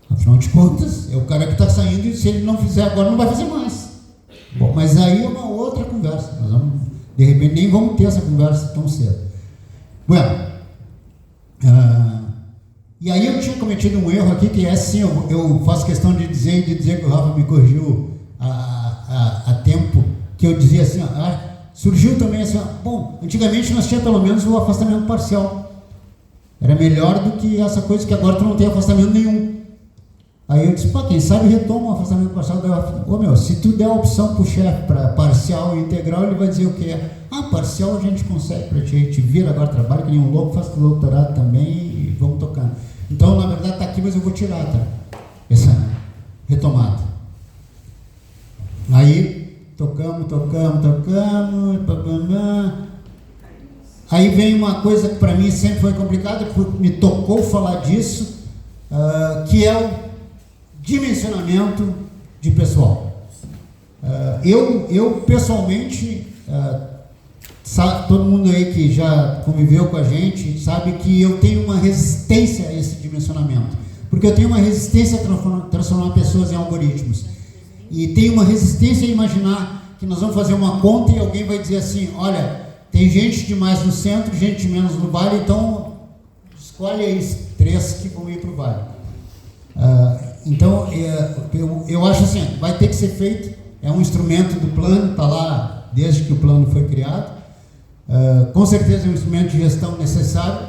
Afinal de contas, é o cara que está saindo e se ele não fizer agora, não vai fazer mais. Bom, mas aí é uma outra conversa. Nós vamos, de repente, nem vamos ter essa conversa tão cedo. Bueno, e aí eu tinha cometido um erro aqui, que é assim, eu faço questão de dizer que o Rafa me corrigiu a tempo, que eu dizia assim, surgiu também assim, bom, antigamente nós tínhamos pelo menos o afastamento parcial. Era melhor do que essa coisa que agora tu não tem afastamento nenhum. Aí eu disse, quem sabe retoma o afastamento parcial. Se tu der a opção pro chefe para parcial e integral, ele vai dizer o que é. Parcial a gente consegue para ti, te vira agora, trabalha que nem um louco, faz doutorado também e vamos tocando. Então, na verdade, está aqui, mas eu vou tirar, tá? Essa retomada. Aí, tocamos. Aí vem uma coisa que para mim sempre foi complicada, porque me tocou falar disso, que é o dimensionamento de pessoal. Eu pessoalmente, todo mundo aí que já conviveu com a gente sabe que eu tenho uma resistência a esse dimensionamento, porque eu tenho uma resistência a transformar pessoas em algoritmos, e tenho uma resistência a imaginar que nós vamos fazer uma conta e alguém vai dizer assim: olha, tem gente demais no centro, gente de menos no vale, então escolhe aí 3 que vão ir para o vale. Então, eu acho assim, vai ter que ser feito, é um instrumento do plano, está lá desde que o plano foi criado, com certeza é um instrumento de gestão necessário,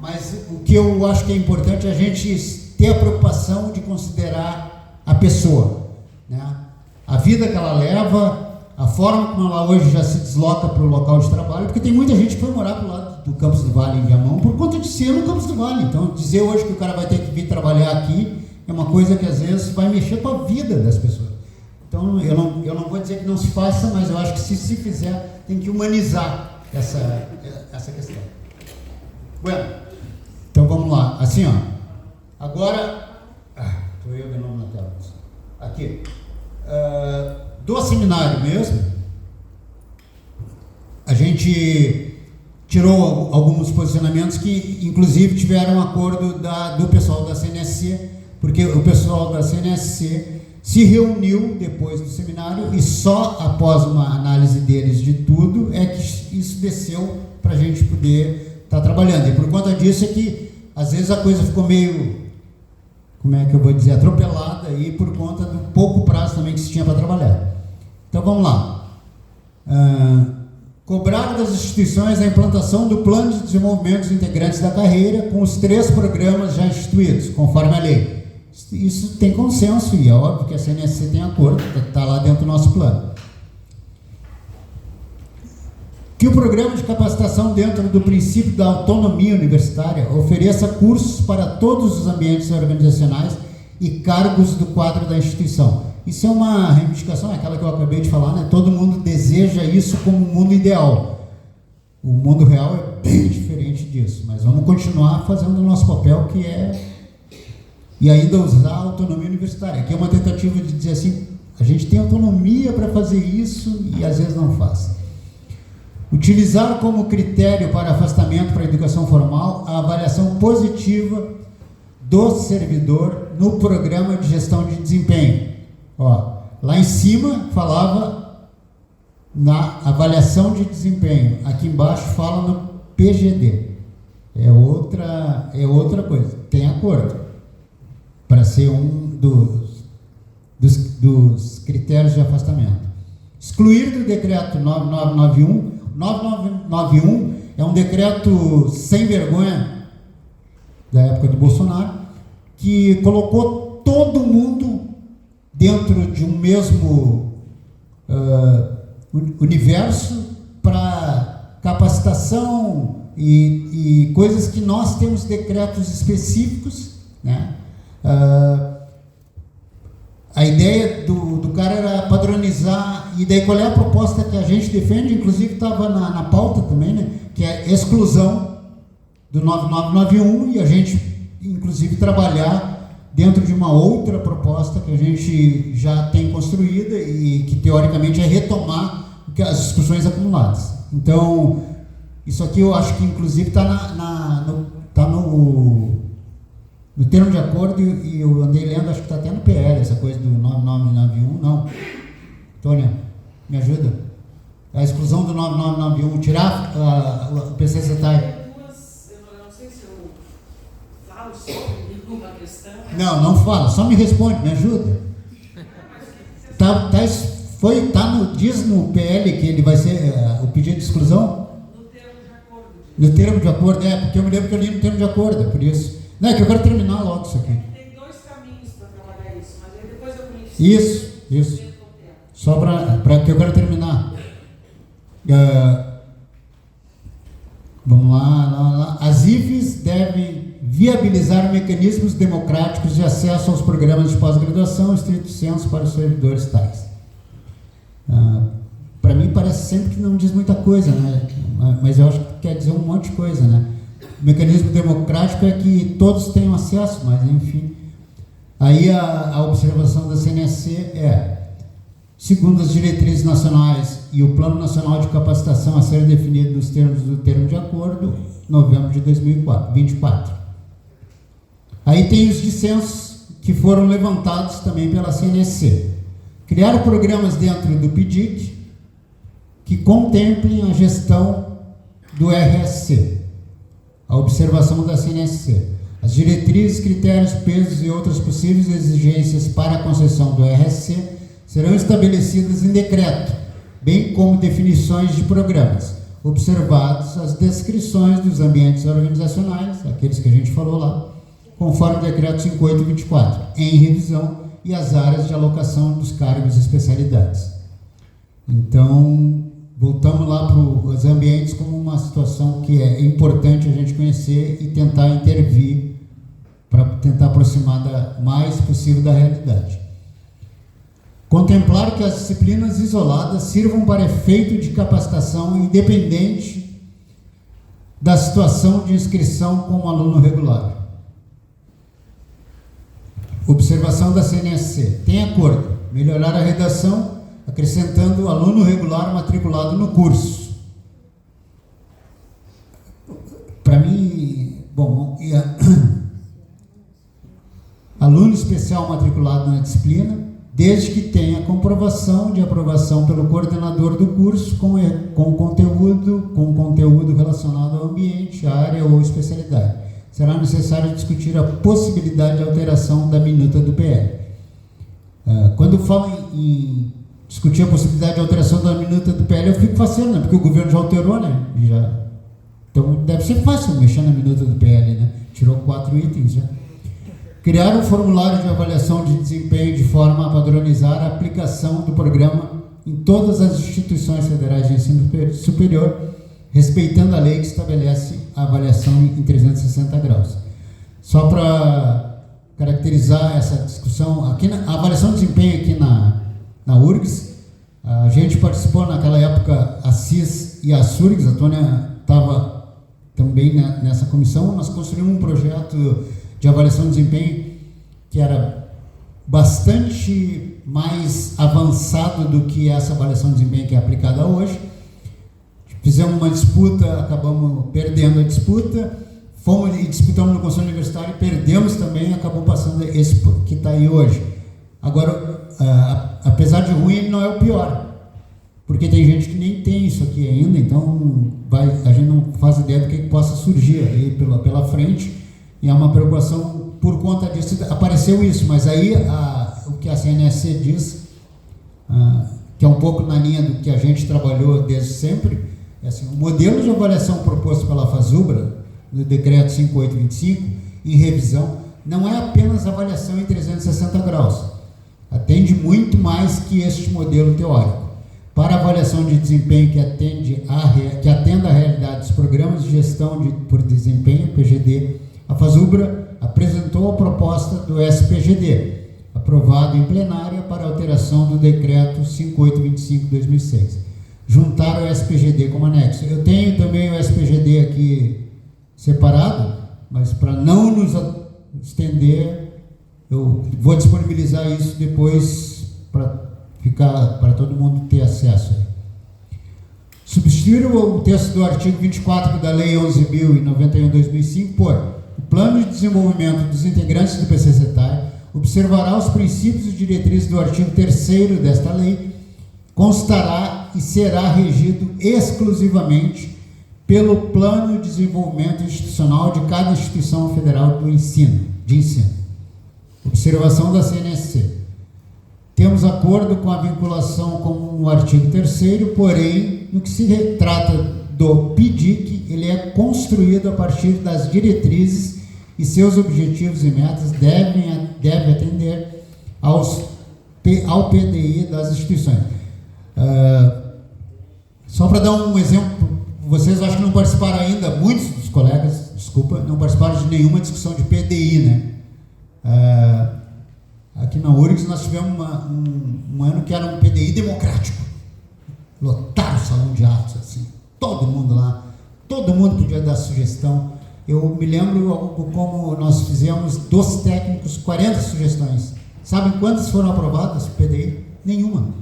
mas o que eu acho que é importante é a gente ter a preocupação de considerar a pessoa, né? A vida que ela leva, a forma como ela hoje já se desloca para o local de trabalho, porque tem muita gente que foi morar para o lado do Campos do Vale, em Viamão, por conta de ser no Campos do Vale. Então, dizer hoje que o cara vai ter que vir trabalhar aqui é uma coisa que às vezes vai mexer com a vida das pessoas. Então, eu não vou dizer que não se faça, mas eu acho que se fizer, tem que humanizar essa questão. Bueno, então vamos lá. Assim, ó. Agora, estou eu de novo na tela. Aqui. Do seminário mesmo, a gente tirou alguns posicionamentos que, inclusive, tiveram um acordo do pessoal da CNSC, porque o pessoal da CNSC se reuniu depois do seminário e só após uma análise deles de tudo é que isso desceu para a gente poder estar trabalhando. E por conta disso é que, às vezes, a coisa ficou meio, como é que eu vou dizer, atropelada aí por conta do pouco prazo também que se tinha para trabalhar. Então vamos lá. Cobrar das instituições a implantação do plano de desenvolvimento dos integrantes da carreira com os 3 programas já instituídos, conforme a lei. Isso tem consenso e é óbvio que a CNSC tem acordo, está lá dentro do nosso plano. Que o programa de capacitação dentro do princípio da autonomia universitária ofereça cursos para todos os ambientes organizacionais e cargos do quadro da instituição. Isso é uma reivindicação, é aquela que eu acabei de falar, né? Todo mundo deseja isso como um mundo ideal. O mundo real é bem diferente disso, mas vamos continuar fazendo o nosso papel, que é, e ainda usar a autonomia universitária, que é uma tentativa de dizer assim, a gente tem autonomia para fazer isso e às vezes não faz. Utilizar como critério para afastamento para a educação formal a avaliação positiva do servidor no programa de gestão de desempenho. Ó, lá em cima falava na avaliação de desempenho, aqui embaixo fala no PGD. É outra coisa, tem acordo para ser um dos critérios de afastamento. Excluir do decreto 9991. 9991 é um decreto sem vergonha da época do Bolsonaro, que colocou todo mundo dentro de um mesmo universo para capacitação e coisas que nós temos decretos específicos, né? A ideia do cara era padronizar, e daí qual é a proposta que a gente defende, inclusive estava na pauta também, né? Que é a exclusão do 9991, e a gente inclusive trabalhar dentro de uma outra proposta que a gente já tem construída e que teoricamente é retomar as discussões acumuladas. Então, isso aqui eu acho que inclusive está no termo de acordo, e eu andei lendo, acho que está até no PL, essa coisa do 9991, não. Tônia, me ajuda? A exclusão do 9991, tirar o PCCETAI. Eu não sei se eu falo sobre alguma questão. Não fala, só me responde, me ajuda. Diz no PL que ele vai ser o pedido de exclusão? No termo de acordo. No termo de acordo, porque eu me lembro que eu li no termo de acordo, é por isso. Não, é que eu quero terminar logo isso aqui. Tem 2 caminhos para trabalhar isso, mas aí depois eu conheço. Isso. Só para que eu quero terminar. Vamos lá. As IFES devem viabilizar mecanismos democráticos de acesso aos programas de pós-graduação, estrito senso, para os servidores tais. Para mim parece sempre que não diz muita coisa, né? Mas eu acho que quer dizer um monte de coisa, né? O mecanismo democrático é que todos tenham acesso, mas enfim. Aí a observação da CNSC é: segundo as diretrizes nacionais e o Plano Nacional de Capacitação a ser definido nos termos do termo de acordo, novembro de 2024. Aí tem os dissensos que foram levantados também pela CNSC. Criar programas dentro do PDIC que contemplem a gestão do RSC. A observação da CNSC. As diretrizes, critérios, pesos e outras possíveis exigências para a concessão do RSC serão estabelecidas em decreto, bem como definições de programas, observados as descrições dos ambientes organizacionais, aqueles que a gente falou lá, conforme o decreto 5824, em revisão, e as áreas de alocação dos cargos e especialidades. Então, voltamos lá para os ambientes como uma situação que é importante a gente conhecer e tentar intervir para tentar aproximar mais possível da realidade. Contemplar que as disciplinas isoladas sirvam para efeito de capacitação independente da situação de inscrição como aluno regular. Observação da CNSC. Tem acordo. Melhorar a redação, acrescentando aluno regular matriculado no curso. Para mim, bom, aluno especial matriculado na disciplina, desde que tenha comprovação de aprovação pelo coordenador do curso com conteúdo relacionado ao ambiente, área ou especialidade. Será necessário discutir a possibilidade de alteração da minuta do PL. Quando falo em discutir a possibilidade de alteração da minuta do PL, eu fico fácil, né? Porque o governo já alterou, né? Então deve ser fácil mexer na minuta do PL, né? Tirou 4 itens já. Criar um formulário de avaliação de desempenho de forma a padronizar a aplicação do programa em todas as instituições federais de ensino superior, respeitando a lei que estabelece a avaliação em 360 graus. Só para caracterizar essa discussão, aqui a avaliação de desempenho aqui na URGS, a gente participou naquela época, a CIS e a SURGS, a Tônia estava também nessa comissão. Nós construímos um projeto de avaliação de desempenho que era bastante mais avançado do que essa avaliação de desempenho que é aplicada hoje. Fizemos uma disputa, acabamos perdendo a disputa, fomos e disputamos no Conselho Universitário e perdemos também, acabou passando esse que está aí hoje. Agora, apesar de ruim, ele não é o pior, porque tem gente que nem tem isso aqui ainda, então a gente não faz ideia do que possa surgir aí pela frente, e é uma preocupação por conta disso. Apareceu isso, mas aí o que a CNSC diz, que é um pouco na linha do que a gente trabalhou desde sempre, é assim: o modelo de avaliação proposto pela FASUBRA, no decreto 5825, em revisão, não é apenas avaliação em 360 graus, atende muito mais que este modelo teórico. Para avaliação de desempenho que atenda à realidade dos programas de gestão por desempenho, PGD, a FASUBRA apresentou a proposta do SPGD, aprovado em plenária para alteração do decreto 5825/2006. Juntar o SPGD como anexo. Eu tenho também o SPGD aqui separado, mas para não nos estender, eu vou disponibilizar isso depois para todo mundo ter acesso. Substituir o texto do artigo 24 da Lei 11.091/2005 por: o plano de desenvolvimento dos integrantes do PCCETAI observará os princípios e diretrizes do artigo 3º desta lei, constará e será regido exclusivamente pelo plano de desenvolvimento institucional de cada instituição federal de ensino. Observação da CNSC. Temos acordo com a vinculação com o artigo 3º, porém, no que se trata do PDIC, ele é construído a partir das diretrizes e seus objetivos e metas deve atender ao PDI das instituições. Só para dar um exemplo, vocês acho que não participaram ainda, muitos dos colegas, desculpa, não participaram de nenhuma discussão de PDI, né? Aqui na URGS nós tivemos um ano que era um PDI democrático. Lotaram o salão de atos, assim, todo mundo lá, todo mundo podia dar sugestão. Eu me lembro como nós fizemos dos técnicos 40 sugestões. Sabem quantas foram aprovadas do PDI? Nenhuma.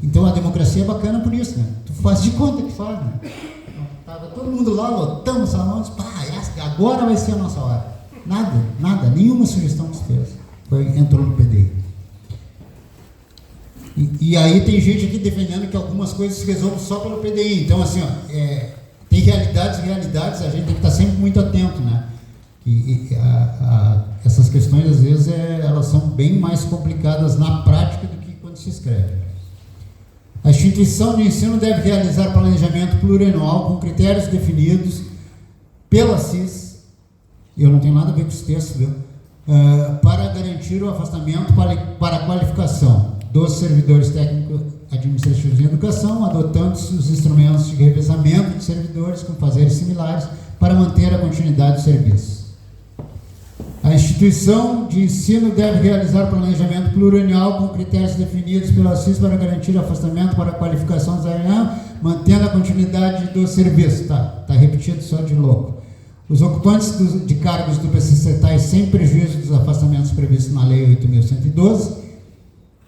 Então a democracia é bacana por isso, né? Tu faz de conta que faz, né? Tava todo mundo lá, lotamos o salão, disse, agora vai ser a nossa hora. Nada, nenhuma sugestão que se fez. Entrou no PDI. E aí tem gente aqui defendendo que algumas coisas se resolvem só pelo PDI. Então, assim, tem realidades, a gente tem que estar sempre muito atento, né? Essas questões, às vezes, elas são bem mais complicadas na prática do que quando se escreve. A instituição de ensino deve realizar planejamento plurianual com critérios definidos pela CIS. Eu não tenho nada a ver com esse texto, viu? Para garantir o afastamento para a qualificação dos servidores técnicos administrativos em educação, adotando os instrumentos de revezamento de servidores com fazeres similares para manter a continuidade do serviço. A instituição de ensino deve realizar planejamento plurianual com critérios definidos pela CIS para garantir o afastamento para a qualificação dos AEAM, mantendo a continuidade do serviço. Tá repetido só de louco. Os ocupantes de cargos do PCCETAI sem prejuízo dos afastamentos previstos na Lei 8.112,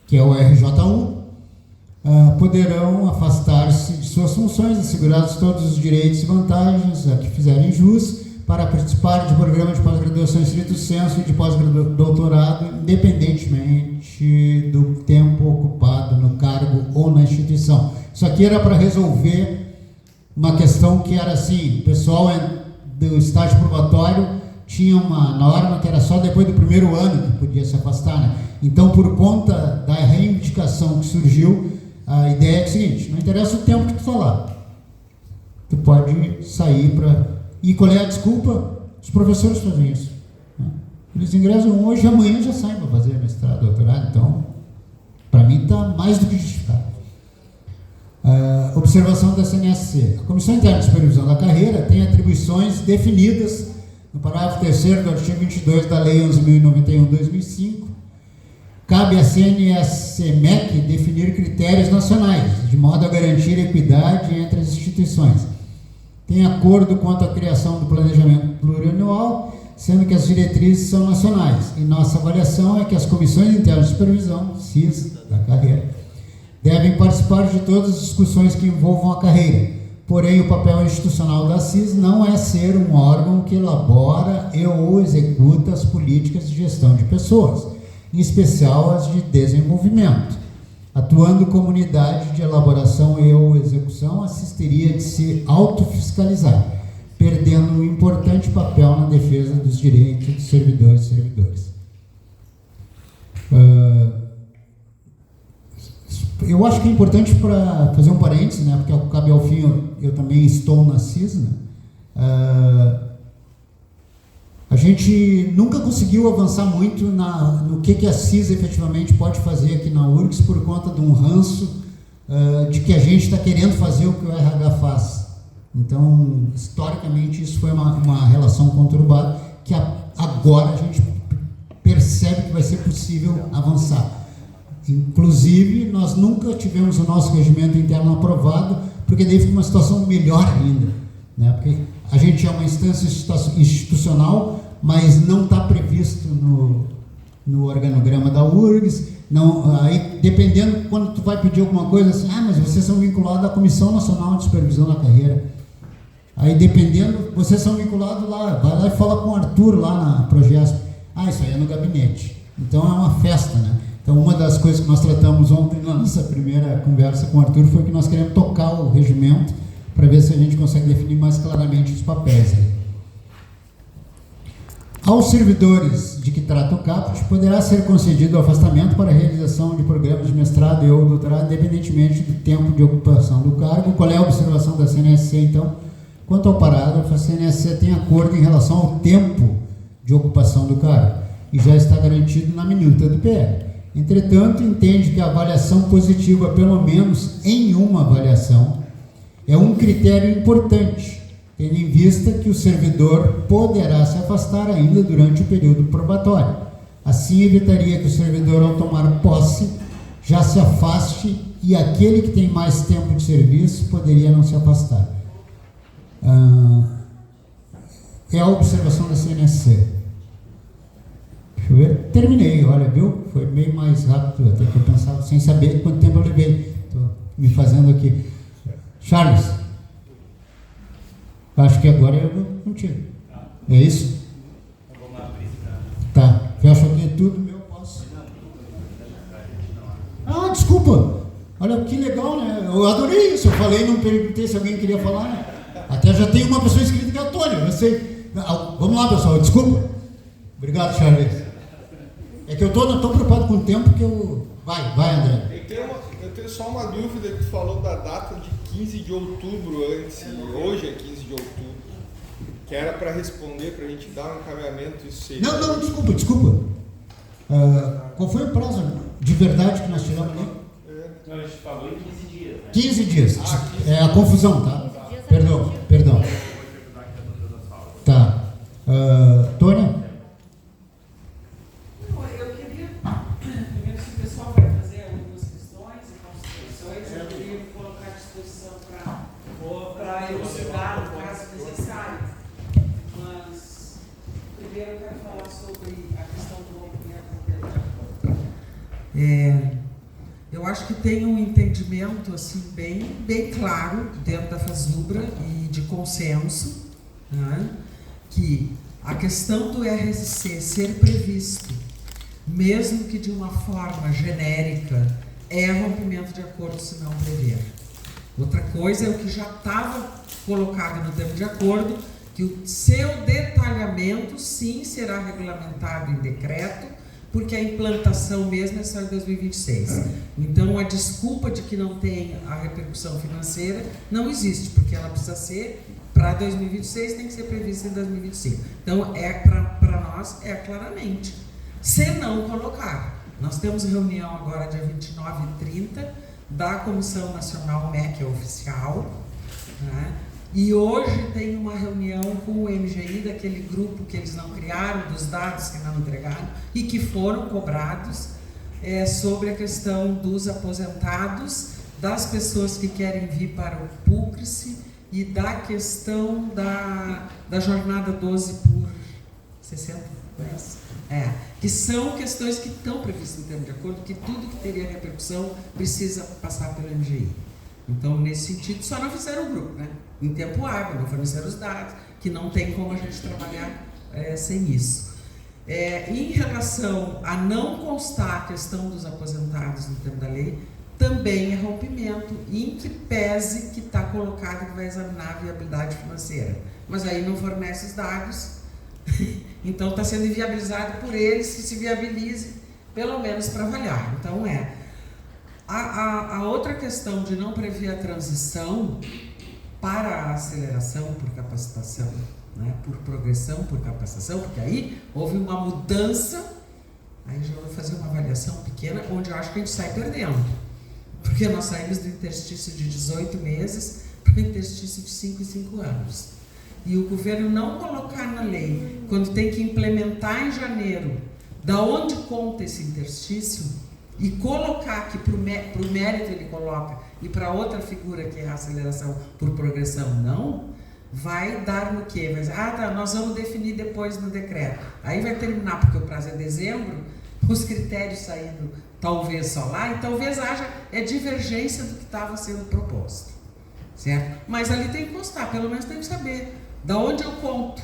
que é o RJ1, poderão afastar-se de suas funções, assegurados todos os direitos e vantagens a que fizerem jus, para participar de programa de pós-graduação estrito sensu e de pós-doutorado, independentemente do tempo ocupado no cargo ou na instituição. Isso aqui era para resolver uma questão que era assim, o pessoal do estágio probatório tinha uma norma que era só depois do primeiro ano que podia se afastar, né? Então, por conta da reivindicação que surgiu, a ideia é o seguinte, não interessa o tempo que tu falar, tu pode sair para... E qual é a desculpa? Os professores fazem isso, né? Eles ingressam hoje e amanhã já saem para fazer mestrado, doutorado, então, para mim está mais do que justificado. Observação da CNSC. A Comissão Interna de Supervisão da Carreira tem atribuições definidas no parágrafo 3º do artigo 22 da Lei 11.091/2005. Cabe à CNSMEC definir critérios nacionais, de modo a garantir equidade entre as instituições. Tem acordo quanto à criação do planejamento plurianual, sendo que as diretrizes são nacionais. E nossa avaliação é que as comissões internas de supervisão, CIS, da carreira, devem participar de todas as discussões que envolvam a carreira. Porém, o papel institucional da CIS não é ser um órgão que elabora e ou executa as políticas de gestão de pessoas, em especial as de desenvolvimento. Atuando como unidade de elaboração e ou execução, assistiria de se autofiscalizar, perdendo um importante papel na defesa dos direitos dos servidores e servidores. Eu acho que é importante para fazer um parênteses, né, porque cabe ao fim, eu também estou na CIS, né? A gente nunca conseguiu avançar muito no que a CIS efetivamente pode fazer aqui na URGS por conta de um ranço de que a gente está querendo fazer o que o RH faz. Então, historicamente, isso foi uma relação conturbada que agora a gente percebe que vai ser possível avançar. Inclusive, nós nunca tivemos o nosso regimento interno aprovado, porque daí fica uma situação melhor ainda, né? Porque a gente é uma instância institucional, mas não está previsto no organograma da URGS. Não, aí, dependendo, quando tu vai pedir alguma coisa assim, mas vocês são vinculados à Comissão Nacional de Supervisão da Carreira. Aí, dependendo, vocês são vinculados lá, vai lá e fala com o Arthur lá na Progesp. Isso aí é no gabinete. Então, é uma festa, né? Então, uma das coisas que nós tratamos ontem na nossa primeira conversa com o Arthur foi que nós queremos tocar o regimento para ver se a gente consegue definir mais claramente os papéis. Aos servidores de que trata o caput, poderá ser concedido o afastamento para a realização de programas de mestrado e ou doutorado, independentemente do tempo de ocupação do cargo. Qual é a observação da CNSC, então? Quanto ao parágrafo, a CNSC tem acordo em relação ao tempo de ocupação do cargo e já está garantido na minuta do PL. Entretanto, entende que a avaliação positiva, pelo menos em uma avaliação, é um critério importante, tendo em vista que o servidor poderá se afastar ainda durante o período probatório. Assim, evitaria que o servidor, ao tomar posse, já se afaste e aquele que tem mais tempo de serviço poderia não se afastar. É a observação da CNSC. Deixa eu ver. Terminei, olha, viu? Foi meio mais rápido até que eu pensava, sem saber quanto tempo eu levei. Estou me fazendo aqui. Charles, acho que agora eu vou contigo. É isso? Tá. Fecho aqui tudo, meu, posso. Desculpa. Olha que legal, né? Eu adorei isso. Eu falei, não perguntei se alguém queria falar, né? Até já tem uma pessoa inscrita que é Antônio, eu sei. Vamos lá, pessoal, desculpa. Obrigado, Charles. É que eu tô preocupado com o tempo que eu... Vai, André. Eu tenho só uma dúvida, que tu falou da data de 15 de outubro antes, hoje é 15 de outubro, que era para responder, para a gente dar um encaminhamento, isso seria... Não, desculpa. Qual foi o prazo de verdade que nós tiramos ali? Não, a gente falou em 15 dias. Né? 15 dias. É a confusão, tá? Perdão. Tá. Tônia? Eu queria, primeiro, se o pessoal vai fazer algumas questões e considerações, eu queria colocar à disposição para elucidar, no caso necessário. Mas, primeiro, eu quero falar sobre a questão do rompimento. Eu acho que tem um entendimento assim, bem claro dentro da FASUBRA e de consenso, né, que a questão do RSC ser previsto, mesmo que de uma forma genérica, é rompimento de acordo se não prever. Outra coisa é o que já estava colocado no termo de acordo, que o seu detalhamento sim será regulamentado em decreto, porque a implantação mesmo é só em 2026. Então, a desculpa de que não tem a repercussão financeira não existe, porque ela precisa ser, para 2026, tem que ser prevista em 2025. Então, para nós, é claramente. Se não colocar, nós temos reunião agora, dia 29 e 30, da Comissão Nacional MEC Oficial, né? E hoje tem uma reunião com o MGI, daquele grupo que eles não criaram, dos dados que não entregaram e que foram cobrados, sobre a questão dos aposentados, das pessoas que querem vir para o PUCRICE e da questão da jornada 12 por 60 horas. Que são questões que estão previstas no termo de acordo, que tudo que teria repercussão precisa passar pelo MGI. Então, nesse sentido, só não fizeram o grupo, né? Em tempo hábil, não forneceram os dados, que não tem como a gente trabalhar sem isso. Em relação a não constar a questão dos aposentados no termo da lei, também é rompimento, em que pese que está colocado que vai examinar a viabilidade financeira. Mas aí não fornece os dados, então está sendo inviabilizado por eles, que se viabilize, pelo menos para avaliar. Então, a outra questão de não prever a transição para a aceleração por capacitação, né, por progressão por capacitação, porque aí houve uma mudança, aí já vou fazer uma avaliação pequena, onde eu acho que a gente sai perdendo, porque nós saímos do interstício de 18 meses para o interstício de 5 e 5 anos. E o governo não colocar na lei, quando tem que implementar em janeiro, da onde conta esse interstício, e colocar que para o mérito ele coloca, e para outra figura que é a aceleração por progressão não, vai dar no quê? Vai dizer, nós vamos definir depois no decreto. Aí vai terminar, porque o prazo é dezembro, os critérios saindo talvez só lá, e talvez haja divergência do que estava sendo proposto. Certo? Mas ali tem que constar, pelo menos tem que saber da onde eu conto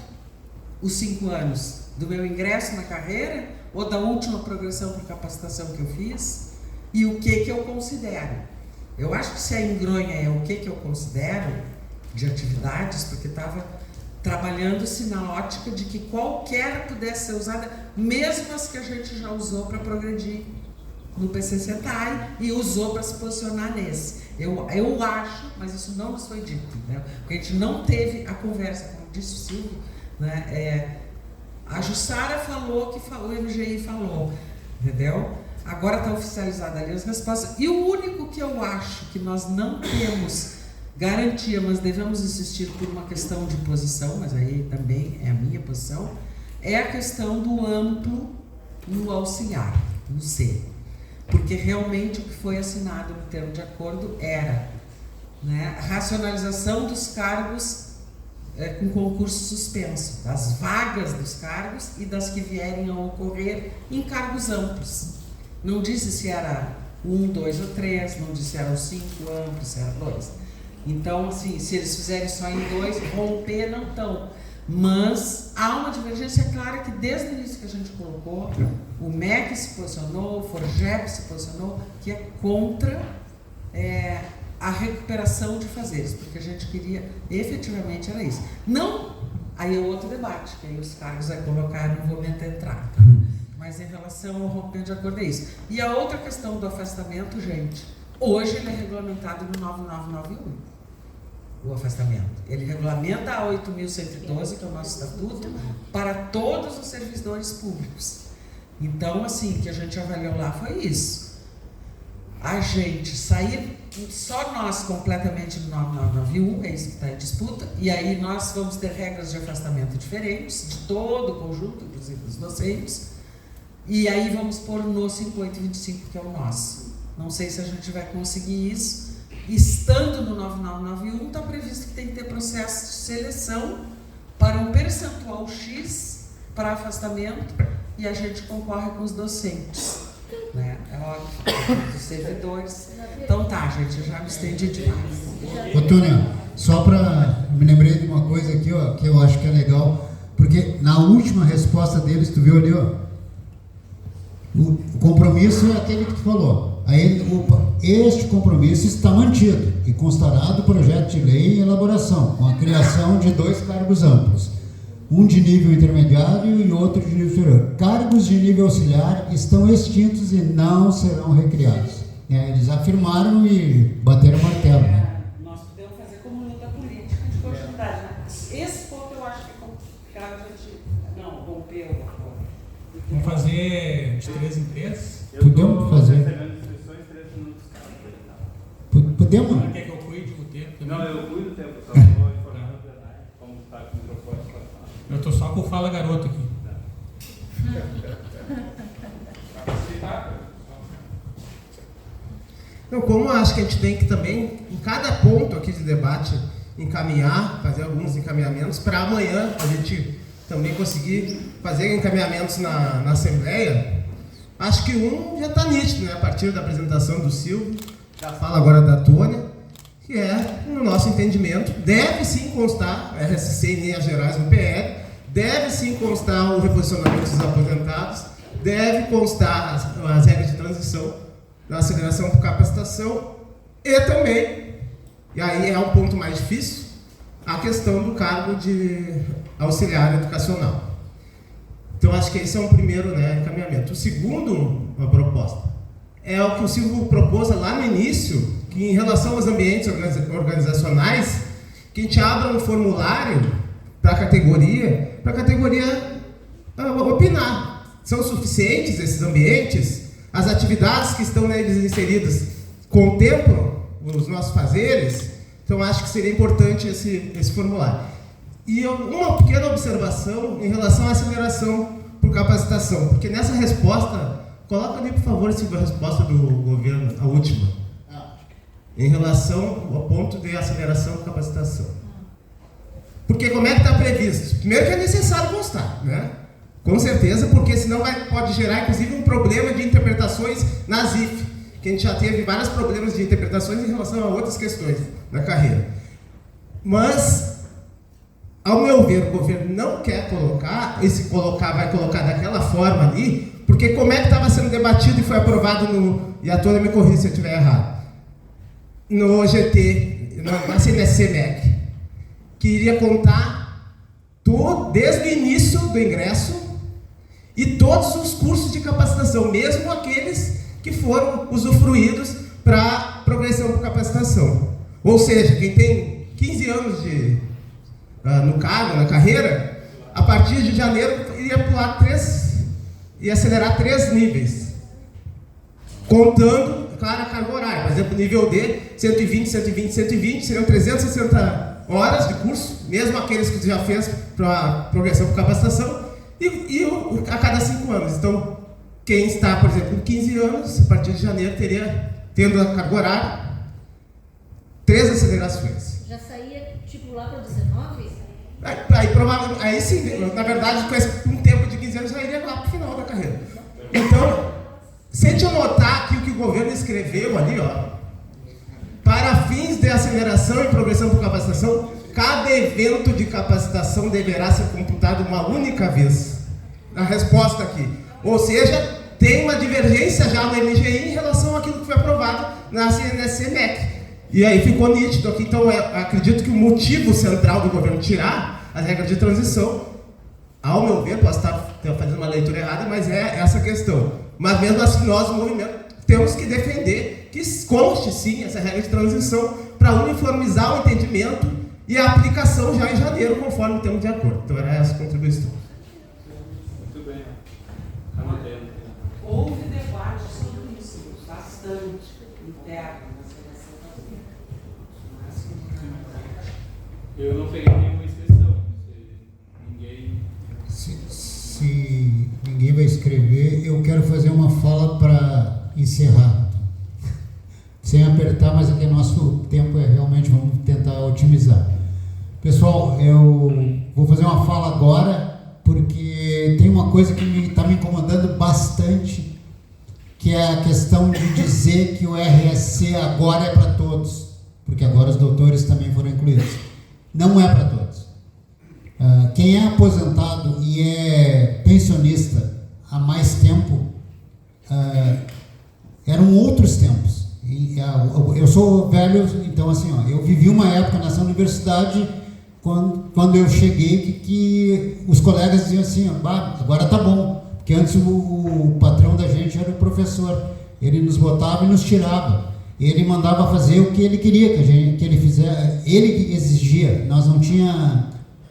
os 5 anos do meu ingresso na carreira, ou da última progressão por capacitação que eu fiz, e o que eu considero. Eu acho que se a engronha é o que eu considero de atividades, porque estava trabalhando-se na ótica de que qualquer pudesse ser usada, mesmo as que a gente já usou para progredir no PCCETAI e usou para se posicionar nesse. Eu acho, mas isso não nos foi dito, né? Porque a gente não teve a conversa, como disse o Silvio, né? A Jussara falou que o MGI falou, entendeu? Agora está oficializada ali as respostas. E o único que eu acho que nós não temos garantia, mas devemos insistir por uma questão de posição, mas aí também é a minha posição, é a questão do amplo no auxiliar, no C. Porque realmente o que foi assinado no termo de acordo era, né, a racionalização dos cargos com concurso suspenso, das vagas dos cargos e das que vierem a ocorrer em cargos amplos. Não disse se era 1, 2 ou 3, não disse se eram 5 amplos, se era 2. Então, assim, se eles fizerem só em 2, romper não estão. Mas há uma divergência clara que desde o início que a gente colocou, o MEC se posicionou, o FORGEP se posicionou, que é contra a recuperação de fazeres, porque a gente queria, efetivamente era isso. Não, aí é outro debate, que aí os cargos vai colocar, não vou me entrar, tá? Mas em relação ao rompimento de acordo é isso. E a outra questão do afastamento, gente, hoje ele é regulamentado no 9991, o afastamento. Ele regulamenta a 8.112, que é o nosso estatuto, para todos os servidores públicos. Então, assim, o que a gente avaliou lá foi isso. A gente sair, só nós completamente no 9991, é isso que está em disputa, e aí nós vamos ter regras de afastamento diferentes, de todo o conjunto, inclusive dos docentes, e aí vamos pôr no 5825, que é o nosso. Não sei se a gente vai conseguir isso. Estando no 9991, está previsto que tem que ter processo de seleção para um percentual X para afastamento, e a gente concorre com os docentes. Né? É óbvio, dos servidores. Então tá, gente, eu já me estendi demais. Ô, Túnia, só para... Me lembrei de uma coisa aqui, ó, que eu acho que é legal, porque na última resposta deles, tu viu ali, ó, o compromisso é aquele que tu falou. Aí, este compromisso está mantido e constará do projeto de lei em elaboração, com a criação de 2 cargos amplos, um de nível intermediário e outro de nível superior. Cargos de nível auxiliar estão extintos e não serão recriados. Eles afirmaram e bateram o martelo. Né? Nós podemos fazer como luta política de continuidade. Né? Esse ponto eu acho que é complicado a gente não romper o acordo. Vamos fazer de 3 em 3? Podemos fazer. Podemos? Quer que eu cuide o tempo também? Não, eu cuido do tempo, só vou informar a verdade, como está com o microfone para falar. Eu estou só com o Fala Garoto aqui. Então, como eu acho que a gente tem que também, em cada ponto aqui de debate, encaminhar, fazer alguns encaminhamentos, para amanhã a gente também conseguir fazer encaminhamentos na Assembleia, acho que um já está nítido, né? A partir da apresentação do Silvio, já fala agora da Tônia, que é, no nosso entendimento, deve sim constar, RSC em linhas gerais no PL, deve sim constar o reposicionamento dos aposentados, deve constar as regras de transição, da aceleração por capacitação, e também, e aí é um ponto mais difícil, a questão do cargo de auxiliar educacional. Então, acho que esse é um primeiro, né, encaminhamento. O segundo, uma proposta, é o que o Silvio propôs lá no início, que em relação aos ambientes organizacionais, que a gente abra um formulário para a categoria opinar. São suficientes esses ambientes? As atividades que estão neles inseridas contemplam os nossos fazeres? Então, acho que seria importante esse formulário. E uma pequena observação em relação à aceleração por capacitação, porque nessa resposta, coloca ali, por favor, a resposta do governo, a última, em relação ao ponto de aceleração por capacitação. Porque como é que está previsto? Primeiro que é necessário constar, né? Com certeza, porque senão pode gerar, inclusive, um problema de interpretações na ZIF, que a gente já teve vários problemas de interpretações em relação a outras questões na carreira. Mas, ao meu ver, o governo não quer colocar, e se colocar, vai colocar daquela forma ali, porque como é que estava sendo debatido e foi aprovado e a Tônia me corrija se eu estiver errado, no GT, na CNSC-MEC, que iria contar desde o início do ingresso e todos os cursos de capacitação, mesmo aqueles que foram usufruídos para progressão por capacitação. Ou seja, quem tem 15 anos no cargo, na carreira, a partir de janeiro iria pular ia acelerar 3 níveis, contando clara carga horária. Por exemplo, nível D, 120, 120, 120, seriam 360 horas de curso, mesmo aqueles que tu já fez para progressão por capacitação, a cada 5 anos. Então, quem está, por exemplo, com 15 anos, a partir de janeiro, teria, tendo a carga horária, 3 acelerações. Já saía, tipo, lá para 19? Aí, provavelmente, aí sim, na verdade, com um tempo de 15 anos, já iria lá para o final da carreira. Então, se a gente anotar aqui o que o governo escreveu ali, ó, para fins de aceleração e progressão por capacitação, cada evento de capacitação deverá ser computado uma única vez. Na resposta aqui. Ou seja, tem uma divergência já no MGI em relação àquilo que foi aprovado na CNSC-MEC. E aí ficou nítido aqui. Então, acredito que o motivo central do governo tirar as regras de transição, ao meu ver, posso estar fazendo uma leitura errada, mas é essa questão. Mas mesmo assim, nós, o movimento, temos que defender que conste sim essa regra de transição para uniformizar o entendimento e a aplicação já em janeiro, conforme temos de acordo. Então, era essa a contribuição. Muito bem. Anotei. Houve debate sobre isso, bastante, interno na seleção da Eu não peguei nenhuma inscrição. Se ninguém vai escrever, eu quero fazer uma fala para encerrar. Sem apertar, mas aqui nosso tempo realmente, vamos tentar otimizar. Pessoal, eu vou fazer uma fala agora, porque tem uma coisa que está me incomodando bastante, que é a questão de dizer que o RSC agora é para todos, porque agora os doutores também foram incluídos. Não é para todos. Quem é aposentado e é pensionista há mais tempo, eram outros tempos. Eu sou velho, então assim, eu vivi uma época nessa universidade quando eu cheguei que os colegas diziam assim, agora tá bom, porque antes o patrão da gente era o professor, ele nos botava e nos tirava, ele mandava fazer o que ele queria que ele fizesse, ele exigia, nós não tinha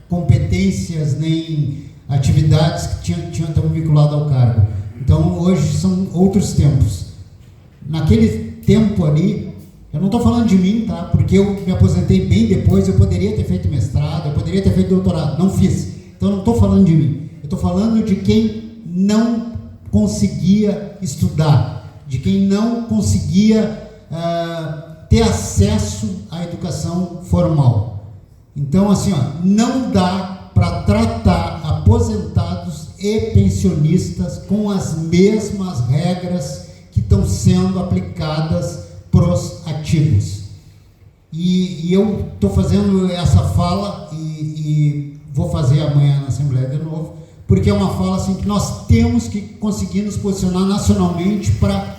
competências nem atividades que tinham tão vinculado ao cargo. Então hoje são outros tempos. Naquele tempo ali, eu não estou falando de mim, tá? Porque eu me aposentei bem depois, eu poderia ter feito mestrado, eu poderia ter feito doutorado, não fiz. Então não estou falando de mim, eu estou falando de quem não conseguia estudar, de quem não conseguia ter acesso à educação formal. Então, assim, não dá para tratar aposentados e pensionistas com as mesmas regras que estão sendo aplicadas para os ativos. E eu estou fazendo essa fala e vou fazer amanhã na Assembleia de novo, porque é uma fala assim, que nós temos que conseguir nos posicionar nacionalmente para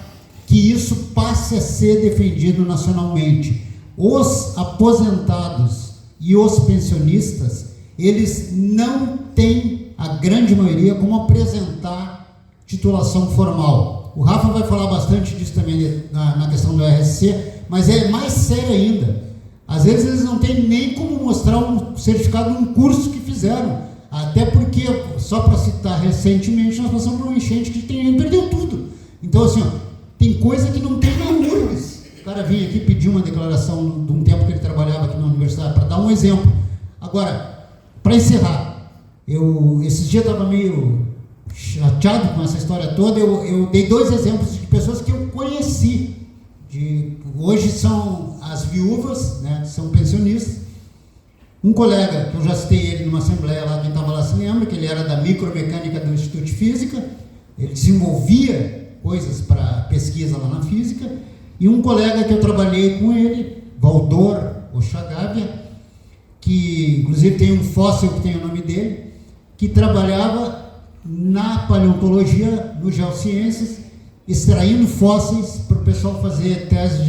que isso passe a ser defendido nacionalmente. Os aposentados e os pensionistas, eles não têm, a grande maioria, como apresentar titulação formal. O Rafa vai falar bastante disso também na questão do RSC, mas é mais sério ainda. Às vezes eles não têm nem como mostrar um certificado de um curso que fizeram. Até porque, só para citar, recentemente nós passamos por um enchente que perdeu tudo. Então, assim, tem coisa que não tem nem URGS. O cara vinha aqui pedir uma declaração de um tempo que ele trabalhava aqui na universidade, para dar um exemplo. Agora, para encerrar, esses dias eu estava meio chateado com essa história toda, eu dei 2 exemplos de pessoas que eu conheci. Hoje são as viúvas, né, que são pensionistas. Um colega, que eu já citei ele numa assembleia lá, quem estava lá se lembra, que ele era da micromecânica do Instituto de Física, ele desenvolvia coisas para pesquisa lá na física. E um colega que eu trabalhei com ele, Valdor Oxagávia, que inclusive tem um fóssil que tem o nome dele, que trabalhava na paleontologia, no Geociências, extraindo fósseis para o pessoal fazer tese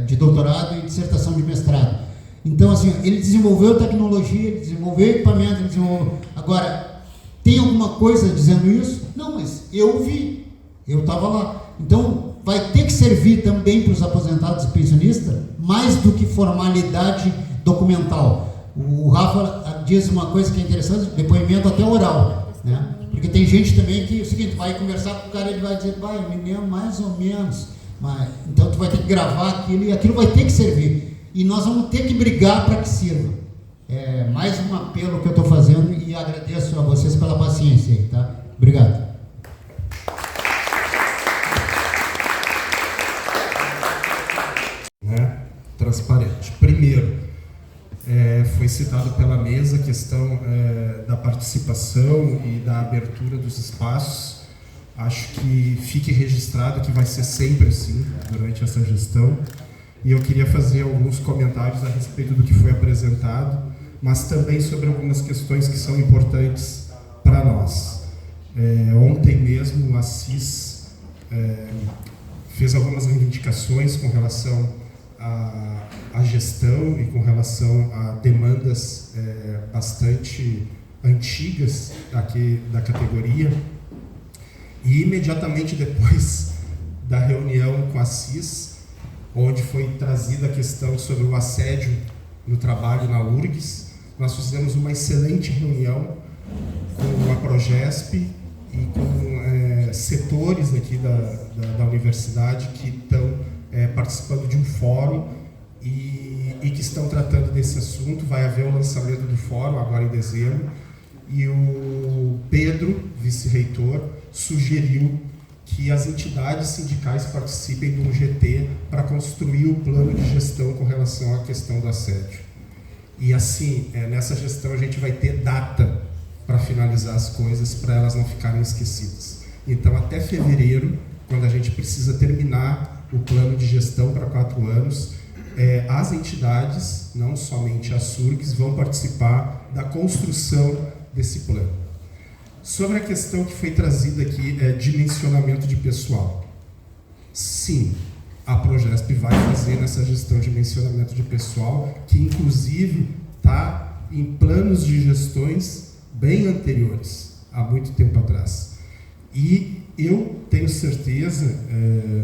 de doutorado e dissertação de mestrado. Então, assim, ele desenvolveu tecnologia, ele desenvolveu equipamento, ele desenvolveu... Agora, tem alguma coisa dizendo isso? Não, mas eu vi, eu estava lá. Então, vai ter que servir também para os aposentados e pensionistas, mais do que formalidade documental. O Rafa diz uma coisa que é interessante, depoimento até oral, né? Porque tem gente também que é o seguinte, vai conversar com o cara, ele vai dizer, eu me lembro mais ou menos, Então tu vai ter que gravar aquilo e aquilo vai ter que servir. E nós vamos ter que brigar para que sirva. É mais um apelo que eu estou fazendo e agradeço a vocês pela paciência aí, tá? Obrigado. Transparente. Primeiro, foi citado pela mesa a questão da participação e da abertura dos espaços. Acho que fique registrado que vai ser sempre assim durante essa gestão. E eu queria fazer alguns comentários a respeito do que foi apresentado, mas também sobre algumas questões que são importantes para nós. Ontem mesmo o Assis fez algumas reivindicações com relação à gestão e com relação a demandas bastante antigas aqui da categoria. E imediatamente depois da reunião com a Assis, onde foi trazida a questão sobre o assédio no trabalho na URGS, nós fizemos uma excelente reunião com a Progesp e com setores aqui da universidade que estão participando de um fórum e que estão tratando desse assunto. Vai haver o lançamento do fórum agora em dezembro, e o Pedro, vice-reitor, sugeriu que as entidades sindicais participem de um GT para construir o plano de gestão com relação à questão do assédio. E assim, nessa gestão a gente vai ter data para finalizar as coisas, para elas não ficarem esquecidas. Então, até fevereiro, quando a gente precisa terminar o plano de gestão para 4 anos, as entidades, não somente as SURGs, vão participar da construção desse plano. Sobre a questão que foi trazida aqui, dimensionamento de pessoal. Sim, a Progesp vai fazer nessa gestão de dimensionamento de pessoal, que inclusive está em planos de gestões bem anteriores, há muito tempo atrás. E eu tenho certeza,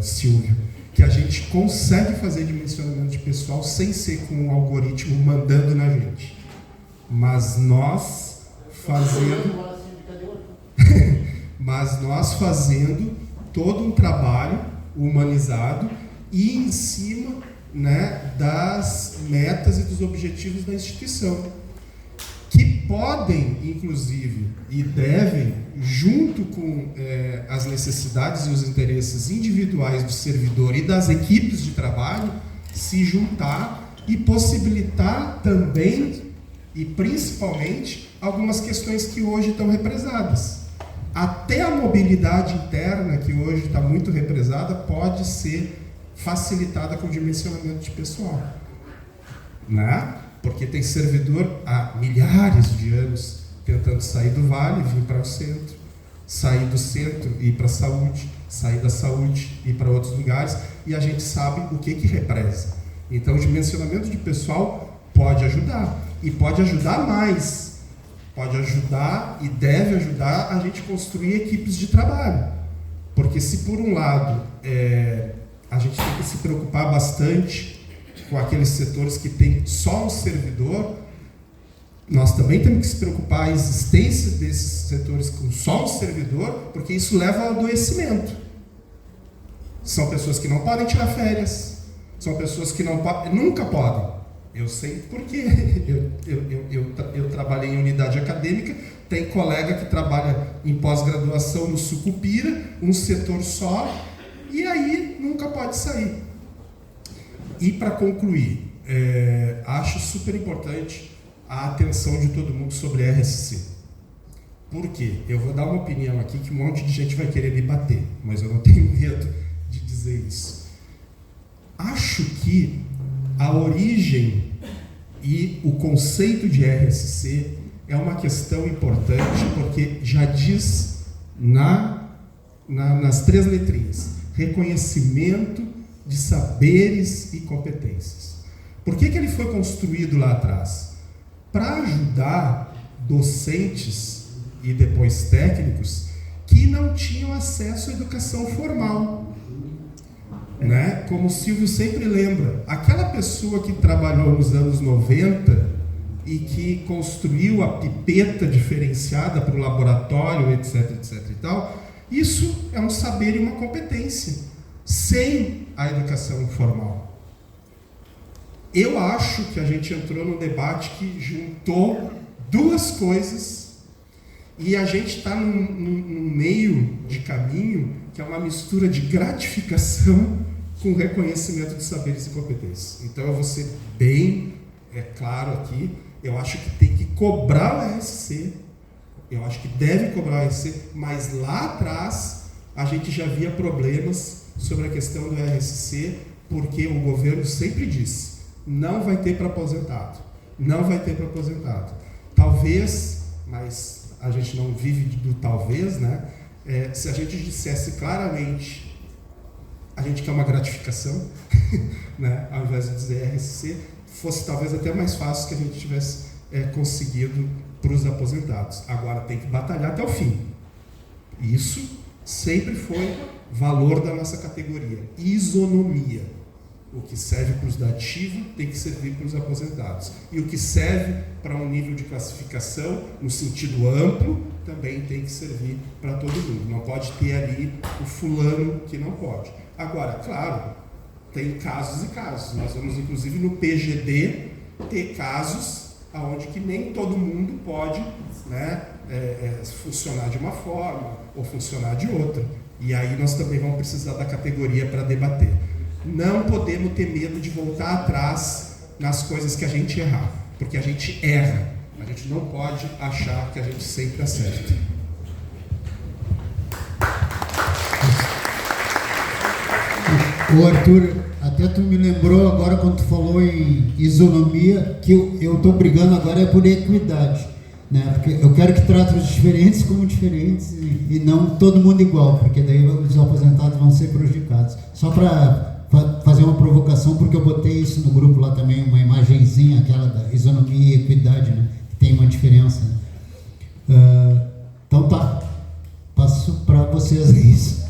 Silvio, que a gente consegue fazer dimensionamento de pessoal sem ser com um algoritmo mandando na gente. Mas nós fazendo todo um trabalho humanizado e em cima, né, das metas e dos objetivos da instituição, que podem, inclusive, e devem, junto com as necessidades e os interesses individuais do servidor e das equipes de trabalho, se juntar e possibilitar também, e principalmente, algumas questões que hoje estão represadas. Até a mobilidade interna, que hoje está muito represada, pode ser facilitada com o dimensionamento de pessoal, né? Porque tem servidor há milhares de anos tentando sair do vale e vir para o centro, sair do centro e ir para a saúde, sair da saúde e ir para outros lugares, e a gente sabe o que represa. Então, o dimensionamento de pessoal pode ajudar, e pode ajudar mais, pode ajudar e deve ajudar a gente construir equipes de trabalho. Porque se por um lado a gente tem que se preocupar bastante com aqueles setores que tem só um servidor, nós também temos que se preocupar a existência desses setores com só um servidor, porque isso leva ao adoecimento. São pessoas que não podem tirar férias, são pessoas que nunca podem. Eu sei porque eu trabalhei em unidade acadêmica, tem colega que trabalha em pós-graduação no Sucupira, um setor só, e aí nunca pode sair. E para concluir, acho super importante a atenção de todo mundo sobre RSC. Por quê? Eu vou dar uma opinião aqui que um monte de gente vai querer me bater, mas eu não tenho medo de dizer isso. Acho que a origem e o conceito de RSC é uma questão importante, porque já diz nas 3 letrinhas: reconhecimento de saberes e competências. Por que ele foi construído lá atrás? Para ajudar docentes e depois técnicos que não tinham acesso à educação formal. Né? Como o Silvio sempre lembra, aquela pessoa que trabalhou nos anos 90 e que construiu a pipeta diferenciada para o laboratório, etc, etc e tal, isso é um saber e uma competência. sem a educação formal. Eu acho que a gente entrou num debate que juntou duas coisas e a gente está num meio de caminho que é uma mistura de gratificação com reconhecimento de saberes e competências. Então eu vou ser bem claro aqui, eu acho que tem que cobrar o RSC, eu acho que deve cobrar o RSC, mas lá atrás a gente já via problemas sobre a questão do RSC, porque o governo sempre disse, não vai ter para aposentado, não vai ter para aposentado. Talvez, mas a gente não vive do talvez, né? Se a gente dissesse claramente, a gente quer uma gratificação, né? Ao invés de dizer RSC, fosse talvez até mais fácil que a gente tivesse conseguido para os aposentados. Agora tem que batalhar até o fim. Isso sempre foi valor da nossa categoria. Isonomia. O que serve para os da ativa tem que servir para os aposentados. E o que serve para um nível de classificação, no sentido amplo, também tem que servir para todo mundo. Não pode ter ali o fulano que não pode. Agora, claro, tem casos e casos. Nós vamos, inclusive, no PGD, ter casos onde que nem todo mundo pode, né, funcionar de uma forma ou funcionar de outra. E aí nós também vamos precisar da categoria para debater. Não podemos ter medo de voltar atrás nas coisas que a gente errar, porque a gente erra. A gente não pode achar que a gente sempre acerta. Ô Arthur, até tu me lembrou agora quando tu falou em isonomia, que eu estou brigando agora por equidade, né? Porque eu quero que trate os diferentes como diferentes e não todo mundo igual, porque daí os aposentados vão ser prejudicados. Só para fazer uma provocação, porque eu botei isso no grupo lá também, uma imagenzinha, aquela da isonomia e equidade, né? Que tem uma diferença. Né? Então tá, passo para vocês isso.